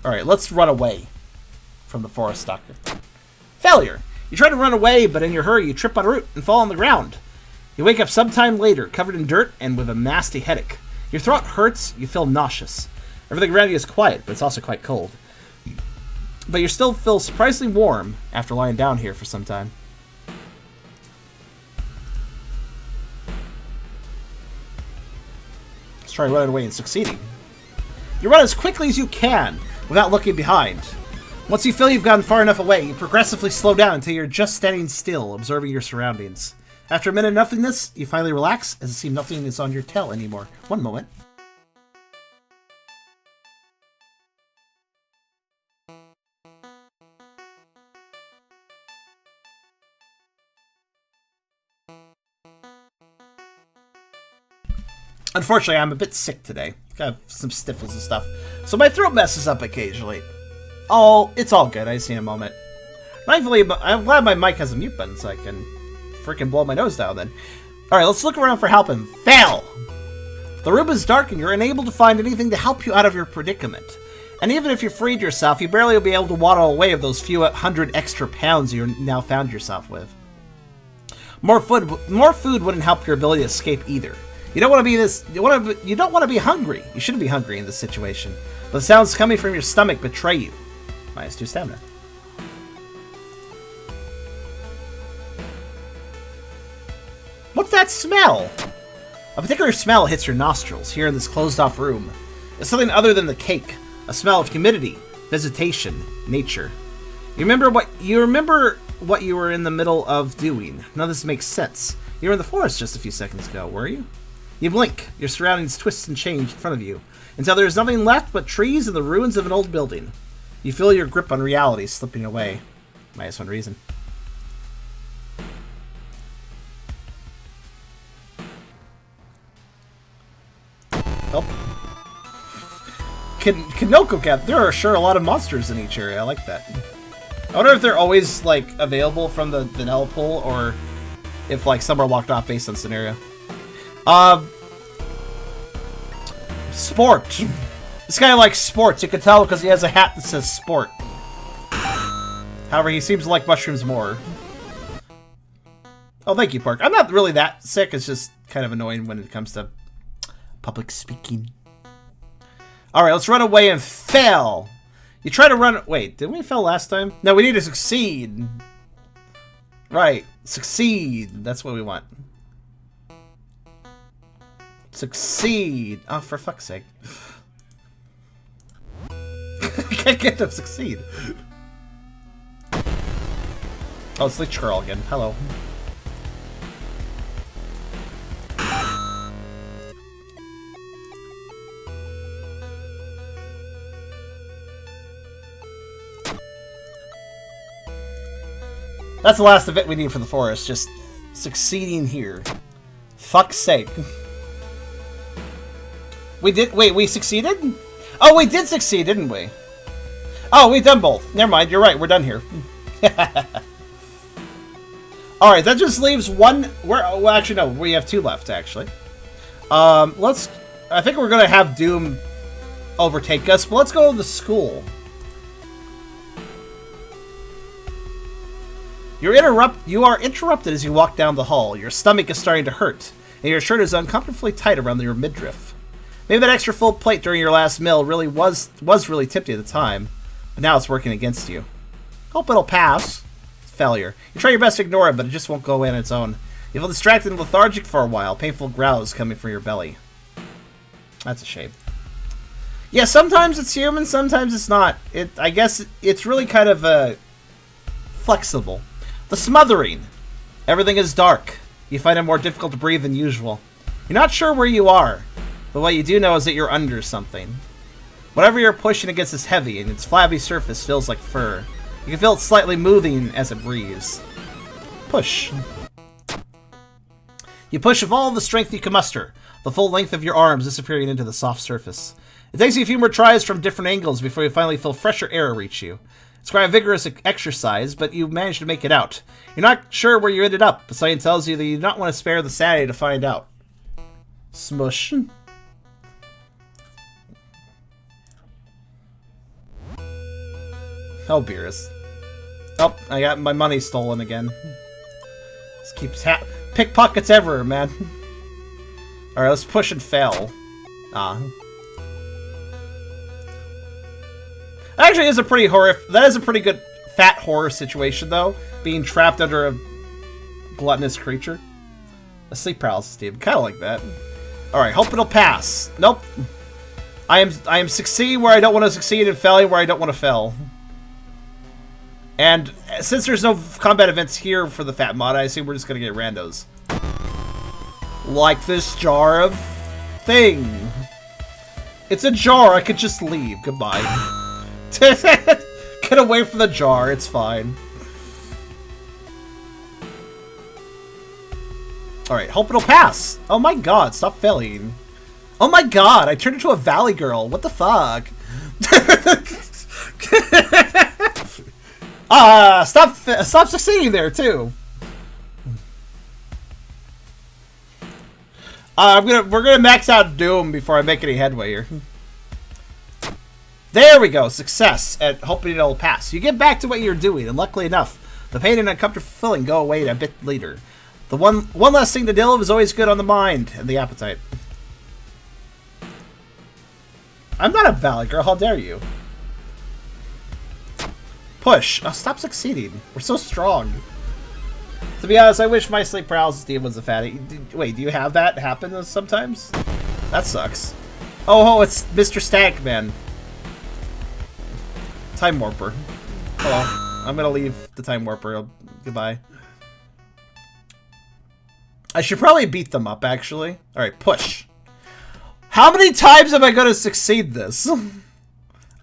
Alright, let's run away from the forest stalker. Failure! You try to run away, but in your hurry you trip on a root and fall on the ground. You wake up sometime later, covered in dirt and with a nasty headache. Your throat hurts, you feel nauseous. Everything around you is quiet, but it's also quite cold. But you still feel surprisingly warm after lying down here for some time. Let's try running away and succeeding. You run as quickly as you can without looking behind. Once you feel you've gotten far enough away, you progressively slow down until you're just standing still, observing your surroundings. After a minute of nothingness, you finally relax, as it seems nothing is on your tail anymore. One moment. Unfortunately, I'm a bit sick today. Got some sniffles and stuff. So my throat messes up occasionally. Oh, it's all good. I just need a moment. Thankfully, I'm glad my mic has a mute button so I can freaking blow my nose down then. Alright, let's look around for help and fail! The room is dark and you're unable to find anything to help you out of your predicament. And even if you freed yourself, you barely will be able to waddle away of those few hundred extra pounds you now found yourself with. More food wouldn't help your ability to escape either. You don't want to be you don't want to be hungry. You shouldn't be hungry in this situation. But the sounds coming from your stomach betray you. -2 stamina. What's that smell? A particular smell hits your nostrils here in this closed-off room. It's something other than the cake. A smell of humidity, vegetation, nature. You remember what you were in the middle of doing. None of this makes sense. You were in the forest just a few seconds ago, were you? You blink. Your surroundings twist and change in front of you, until there is nothing left but trees and the ruins of an old building. You feel your grip on reality slipping away. -1 reason. Oh. Kanoko Cat. There are sure a lot of monsters in each area. I like that. I wonder if they're always, like, available from the vanilla pool, or if, like, some are locked off based on scenario. Sport. This guy likes sports. You can tell because he has a hat that says sport. However, he seems to like mushrooms more. Oh, thank you, Park. I'm not really that sick. It's just kind of annoying when it comes to public speaking. Alright, let's run away and fail. You try to run... Wait, didn't we fail last time? No, we need to succeed. Right. Succeed. That's what we want. Succeed. Oh, for fuck's sake. I can't get to succeed. Oh, it's Leech Girl again. Hello. That's the last of it we need for the forest. Just succeeding here. Fuck's sake. We did... Wait, we succeeded? Oh, we did succeed, didn't we? Oh, we've done both. Never mind, you're right. We're done here. Alright, that just leaves one... Well, actually, no. We have 2 left, actually. Let's... I think we're going to have Doom overtake us, but let's go to the school. You are interrupted as you walk down the hall. Your stomach is starting to hurt, and your shirt is uncomfortably tight around your midriff. Maybe that extra full plate during your last meal really was really tipsy at the time, but now it's working against you. Hope it'll pass. Failure. You try your best to ignore it, but it just won't go away on its own. You feel distracted and lethargic for a while, painful growls coming from your belly. That's a shame. Yeah, sometimes it's human, sometimes it's not. I guess it's really kind of flexible. The smothering. Everything is dark. You find it more difficult to breathe than usual. You're not sure where you are, but what you do know is that you're under something. Whatever you're pushing against is heavy, and its flabby surface feels like fur. You can feel it slightly moving as it breathes. Push. You push with all the strength you can muster, the full length of your arms disappearing into the soft surface. It takes you a few more tries from different angles before you finally feel fresher air reach you. It's quite a vigorous exercise, but you managed to make it out. You're not sure where you ended up, but something tells you that you do not want to spare the sanity to find out. Smush. Oh, Beerus. Oh, I got my money stolen again. This keeps pickpockets everywhere, man. Alright, let's push and fail. Ah. Actually, is a pretty that is a pretty good fat horror situation, though. Being trapped under a gluttonous creature. A sleep paralysis team. Kind of like that. Alright, hope it'll pass. Nope. I am succeeding where I don't want to succeed and failing where I don't want to fail. And since there's no combat events here for the fat mod, I assume we're just going to get randos. Like this jar of thing. It's a jar. I could just leave. Goodbye. Get away from the jar. It's fine. Alright, hope it'll pass. Oh my god, stop failing. Oh my god, I turned into a valley girl. What the fuck? Stop succeeding there too. We're gonna max out Doom before I make any headway here. There we go, success, and hoping it'll pass. You get back to what you're doing, and luckily enough, the pain and uncomfortable feeling go away a bit later. The one less thing to deal with is always good on the mind and the appetite. I'm not a valley girl, how dare you? Push. Oh, stop succeeding. We're so strong. To be honest, I wish my sleep paralysis team was a fatty. Wait, do you have that happen sometimes? That sucks. Oh, it's Mr. Stank Man. Time Warper. Hello. I'm gonna leave the Time Warper. Goodbye. I should probably beat them up, actually. Alright, push. How many times am I gonna succeed this?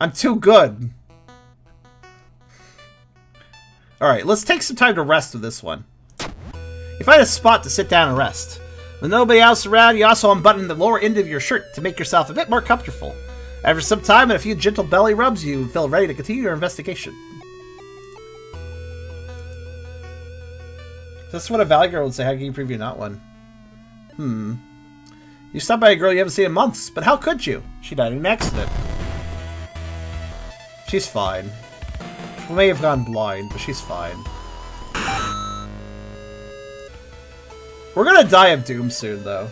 I'm too good. Alright, let's take some time to rest with this one. You find a spot to sit down and rest. With nobody else around, you also unbutton the lower end of your shirt to make yourself a bit more comfortable. After some time and a few gentle belly rubs, you feel ready to continue your investigation. This is what a valley girl would say. How can you prove you're not one? You stopped by a girl you haven't seen in months, but how could you? She died in an accident. She's fine. She may have gone blind, but she's fine. We're gonna die of doom soon, though.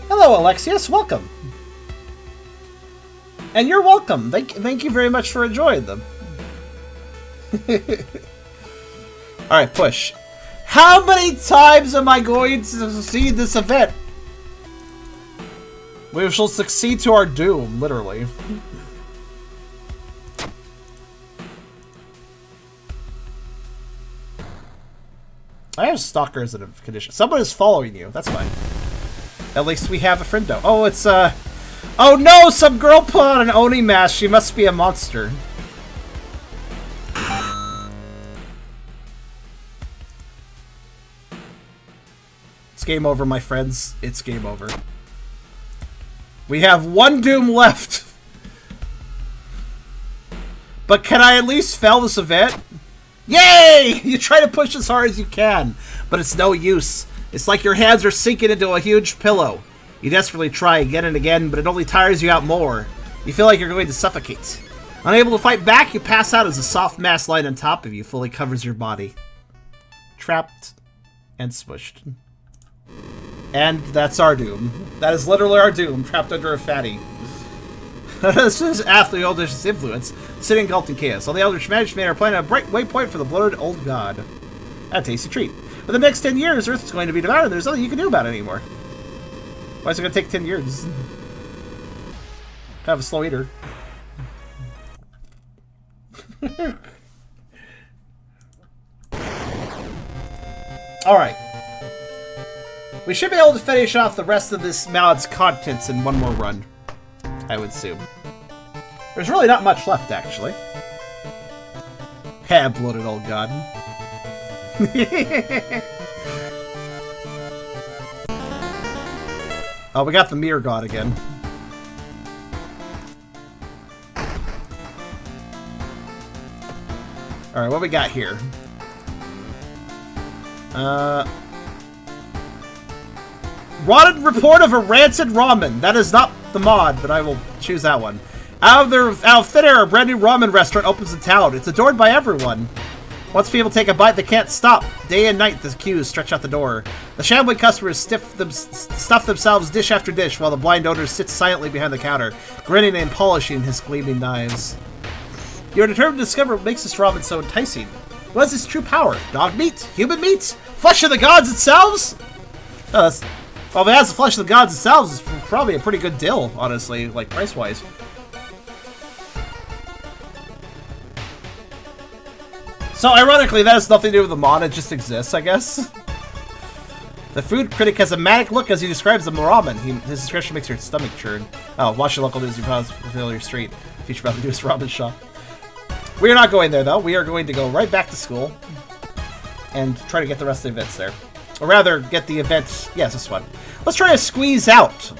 Hello, Alexius. Welcome. And you're welcome. Thank you very much for enjoying them. Alright, push. How many times am I going to succeed this event? We shall succeed to our doom, literally. I have stalkers in a condition. Someone is following you. That's fine. At least we have a friendo. Oh, it's oh no! Some girl put on an Oni mask. She must be a monster. It's game over, my friends. It's game over. We have one doom left. But can I at least fail this event? Yay! You try to push as hard as you can, but it's no use. It's like your hands are sinking into a huge pillow. You desperately try again and again, but it only tires you out more. You feel like you're going to suffocate. Unable to fight back, you pass out as a soft mass lying on top of you fully covers your body. Trapped and smushed. And that's our doom. That is literally our doom, trapped under a fatty. This is Athlete Eldritch's influence, sitting engulfed in chaos. All the Eldritch Magic Men are planning a bright waypoint for the bloated old god. A tasty treat. For the next 10 years, Earth is going to be devoured, and there's nothing you can do about it anymore. Why is it going to take 10 years? Kind of a slow eater. Alright. We should be able to finish off the rest of this mod's contents in one more run, I would assume. There's really not much left, actually. Ha, bloated old god. Oh, we got the mirror god again. Alright, what we got here? Rotted report of a rancid ramen. That is not the mod, but I will choose that one. Out of thin air, a brand new ramen restaurant opens in town. It's adored by everyone. Once people take a bite, they can't stop. Day and night, the queues stretch out the door. The shambling customers stuff themselves dish after dish, while the blind owner sits silently behind the counter, grinning and polishing his gleaming knives. You're determined to discover what makes this ramen so enticing. What is its true power? Dog meat? Human meat? Flesh of the gods itself? Oh, that's... Well, if it has the flesh of the gods itself, it's probably a pretty good deal, honestly, like, price-wise. So, ironically, that has nothing to do with the mod, it just exists, I guess. The food critic has a manic look as he describes the ramen. His description makes your stomach churn. Oh, watch the local news, you probably fill your street. Feature about the newest ramen shop. We are not going there, though. We are going to go right back to school and try to get the rest of the events there. Or rather, get the events... Yes, this one. Let's try to squeeze out.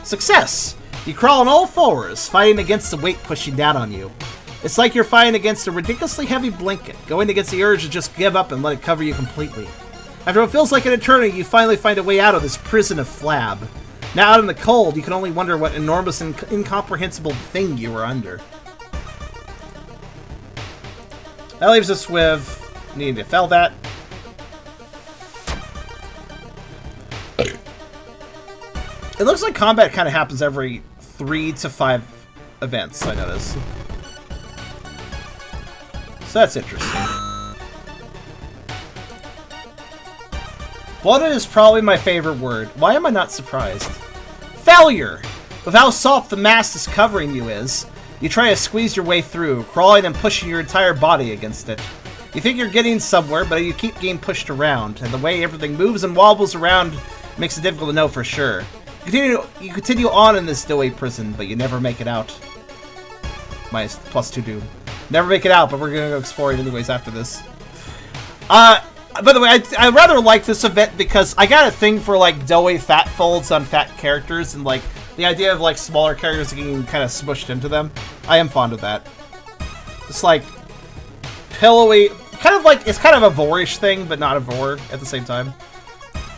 Success! You crawl on all fours, fighting against the weight pushing down on you. It's like you're fighting against a ridiculously heavy blanket, going against the urge to just give up and let it cover you completely. After what feels like an eternity, you finally find a way out of this prison of flab. Now out in the cold, you can only wonder what enormous and incomprehensible thing you were under. That leaves us with needing to fell that. It looks like combat kind of happens every 3 to 5 events, I notice. So that's interesting. Bloated is probably my favorite word. Why am I not surprised? Failure! With how soft the mass is covering you is, you try to squeeze your way through, crawling and pushing your entire body against it. You think you're getting somewhere, but you keep getting pushed around, and the way everything moves and wobbles around makes it difficult to know for sure. You continue on in this doughy prison, but you never make it out. Minus +2 doom. Never make it out, but we're gonna go explore it anyways after this. By the way, I rather like this event because I got a thing for like doughy fat folds on fat characters, and like the idea of like smaller characters getting kind of smushed into them. I am fond of that. It's like pillowy, kind of like, it's kind of a vore-ish thing, but not a vore at the same time.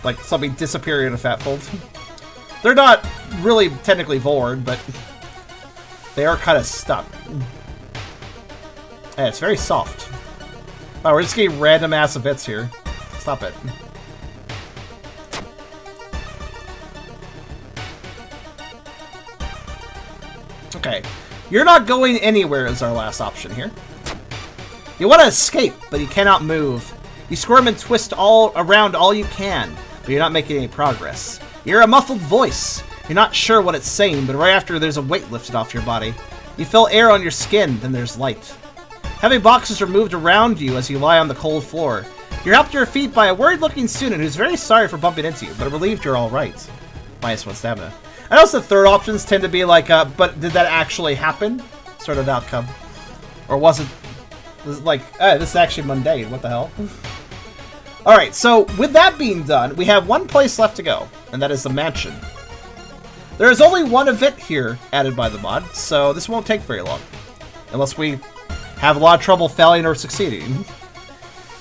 Like something disappearing in a fat fold. They're not really technically vored, but they are kind of stuck. Yeah, it's very soft. Wow, we're just getting random ass events here. Stop it. Okay. You're not going anywhere is our last option here. You want to escape, but you cannot move. You squirm and twist all around all you can, but you're not making any progress. You hear a muffled voice. You're not sure what it's saying, but right after there's a weight lifted off your body. You feel air on your skin, then there's light. Heavy boxes are moved around you as you lie on the cold floor. You're helped to your feet by a worried-looking student who's very sorry for bumping into you, but relieved you're alright. -1 stamina. I know the third options tend to be like, but did that actually happen? Sort of outcome. Or was it like, this is actually mundane, what the hell? Alright, so with that being done, we have one place left to go, and that is the mansion. There is only one event here added by the mod, so this won't take very long. Unless we have a lot of trouble failing or succeeding.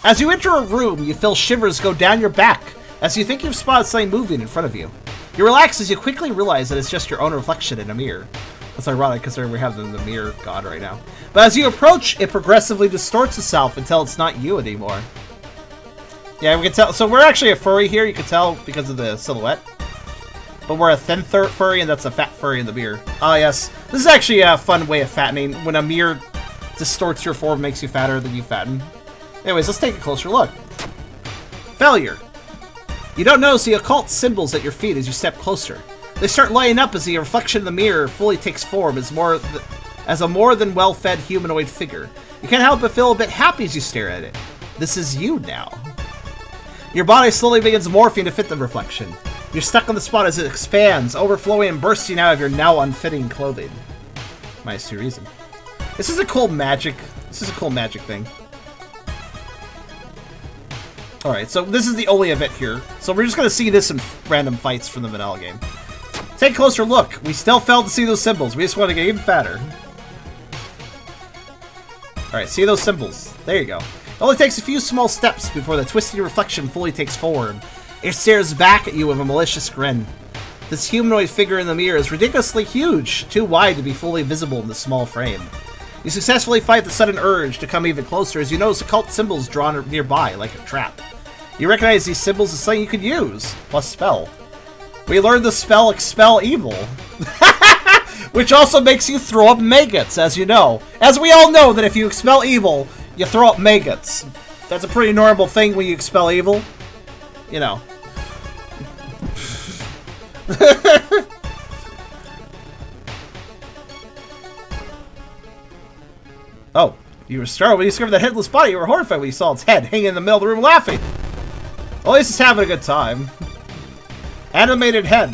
As you enter a room, you feel shivers go down your back as you think you've spotted something moving in front of you. You relax as you quickly realize that it's just your own reflection in a mirror. That's ironic considering we have the mirror god right now. But as you approach, it progressively distorts itself until it's not you anymore. Yeah, we can tell. So we're actually a furry here, you can tell because of the silhouette. But we're a thin furry, and that's a fat furry in the mirror. Ah, yes. This is actually a fun way of fattening. When a mirror distorts your form, makes you fatter, then you fatten. Anyways, let's take a closer look. Failure. You don't notice the occult symbols at your feet as you step closer. They start lighting up as the reflection in the mirror fully takes form as a more than well-fed humanoid figure. You can't help but feel a bit happy as you stare at it. This is you now. Your body slowly begins morphing to fit the reflection. You're stuck on the spot as it expands, overflowing and bursting out of your now unfitting clothing. -2 reason. This is a cool magic. This is a cool magic thing. Alright, so this is the only event here. So we're just going to see this in random fights from the vanilla game. Take a closer look. We still failed to see those symbols. We just want to get even fatter. Alright, see those symbols. There you go. It only takes a few small steps before the twisted reflection fully takes form. It stares back at you with a malicious grin. This humanoid figure in the mirror is ridiculously huge, too wide to be fully visible in this small frame. You successfully fight the sudden urge to come even closer as you notice occult symbols drawn nearby, like a trap. You recognize these symbols as something you could use, plus spell. We learned the spell Expel Evil. Which also makes you throw up maggots, as you know. As we all know that if you expel evil, you throw up maggots. That's a pretty normal thing when you expel evil. You know. Oh, you were startled when you discovered the headless body. You were horrified when you saw its head hanging in the middle of the room laughing. Well, at least it's having a good time. Animated head.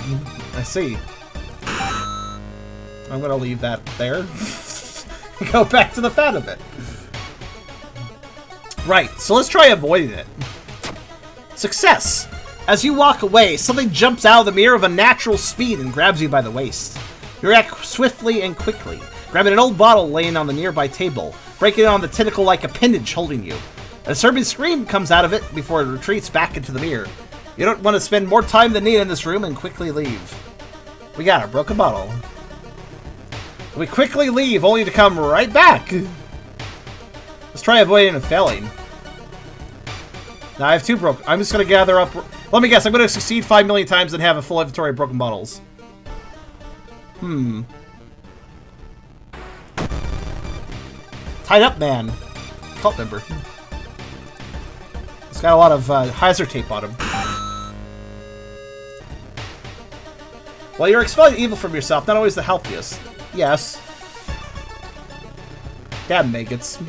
I see. I'm gonna leave that there. Go back to the fat of it. Right, so let's try avoiding it. Success! As you walk away, something jumps out of the mirror of a natural speed and grabs you by the waist. You react swiftly and quickly, grabbing an old bottle laying on the nearby table, breaking it on the tentacle-like appendage holding you. A disturbing scream comes out of it before it retreats back into the mirror. You don't want to spend more time than needed in this room and quickly leave. We got a broken bottle. We quickly leave, only to come right back. Let's try avoiding and failing. Now I have 2 broken. I'm just going to gather up. Let me guess, I'm going to succeed 5 million times and have a full inventory of broken bottles. Tied up man. Cult member. It's got a lot of hazard tape on him. While you're expelling evil from yourself, not always the healthiest. Yes. Damn maggots.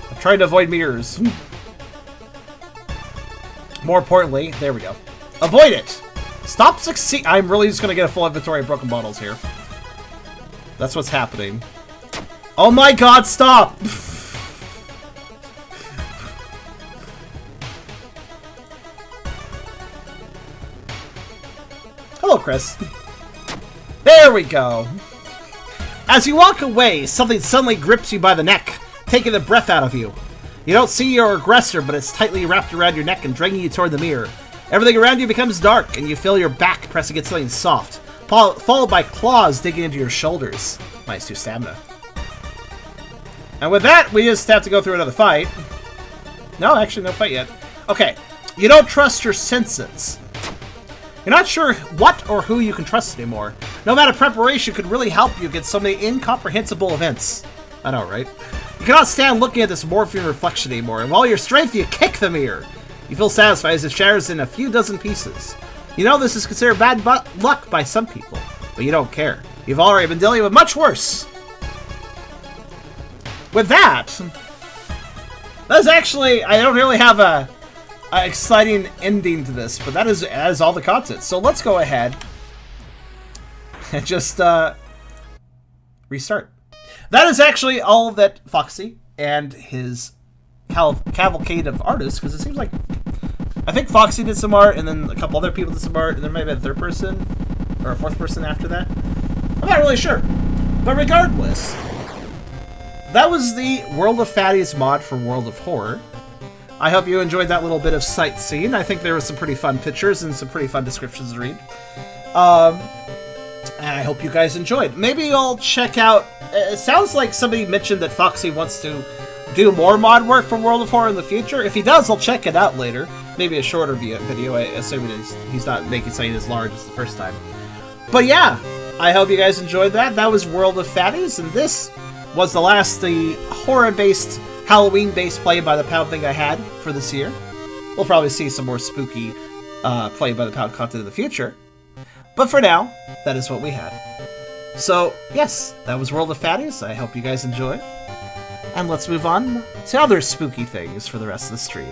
I'm trying to avoid mirrors. More importantly, there we go. Avoid it! Stop succeed- I'm really just gonna get a full inventory of broken bottles here. That's what's happening. Oh my god, stop! Hello, Chris. There we go. As you walk away, something suddenly grips you by the neck, taking the breath out of you. You don't see your aggressor, but it's tightly wrapped around your neck and dragging you toward the mirror. Everything around you becomes dark, and you feel your back press against something soft, followed by claws digging into your shoulders. Minus 2 stamina. And with that, we just have to go through another fight. No, actually, no fight yet. Okay, you don't trust your senses. You're not sure what or who you can trust anymore. No amount of preparation could really help you get so many incomprehensible events. I know, right? You cannot stand looking at this morphine reflection anymore, and while your strength, you kick the mirror. You feel satisfied as it shatters in a few dozen pieces. You know this is considered bad luck by some people, but you don't care. You've already been dealing with much worse. With that, that's actually, I don't really have a exciting ending to this, but that is all the content. So let's go ahead and just restart. That is actually all that Foxy and his cavalcade of artists, because it seems like, I think Foxy did some art, and then a couple other people did some art, and there might have been a third person, or a fourth person after that. I'm not really sure. But regardless, that was the World of Fatties mod for World of Horror. I hope you enjoyed that little bit of sightseeing. I think there was some pretty fun pictures and some pretty fun descriptions to read. And I hope you guys enjoyed. Maybe I'll check out... It sounds like somebody mentioned that Foxy wants to do more mod work for World of Horror in the future. If he does, I'll check it out later. Maybe a shorter video, I assume he's not making something as large as the first time. But yeah, I hope you guys enjoyed that. That was World of Fatties, and this was the horror-based, Halloween-based play by the pound thing I had for this year. We'll probably see some more spooky play by the pound content in the future. But for now, that is what we had. So, yes, that was World of Fatties. I hope you guys enjoyed. And let's move on to other spooky things for the rest of the stream.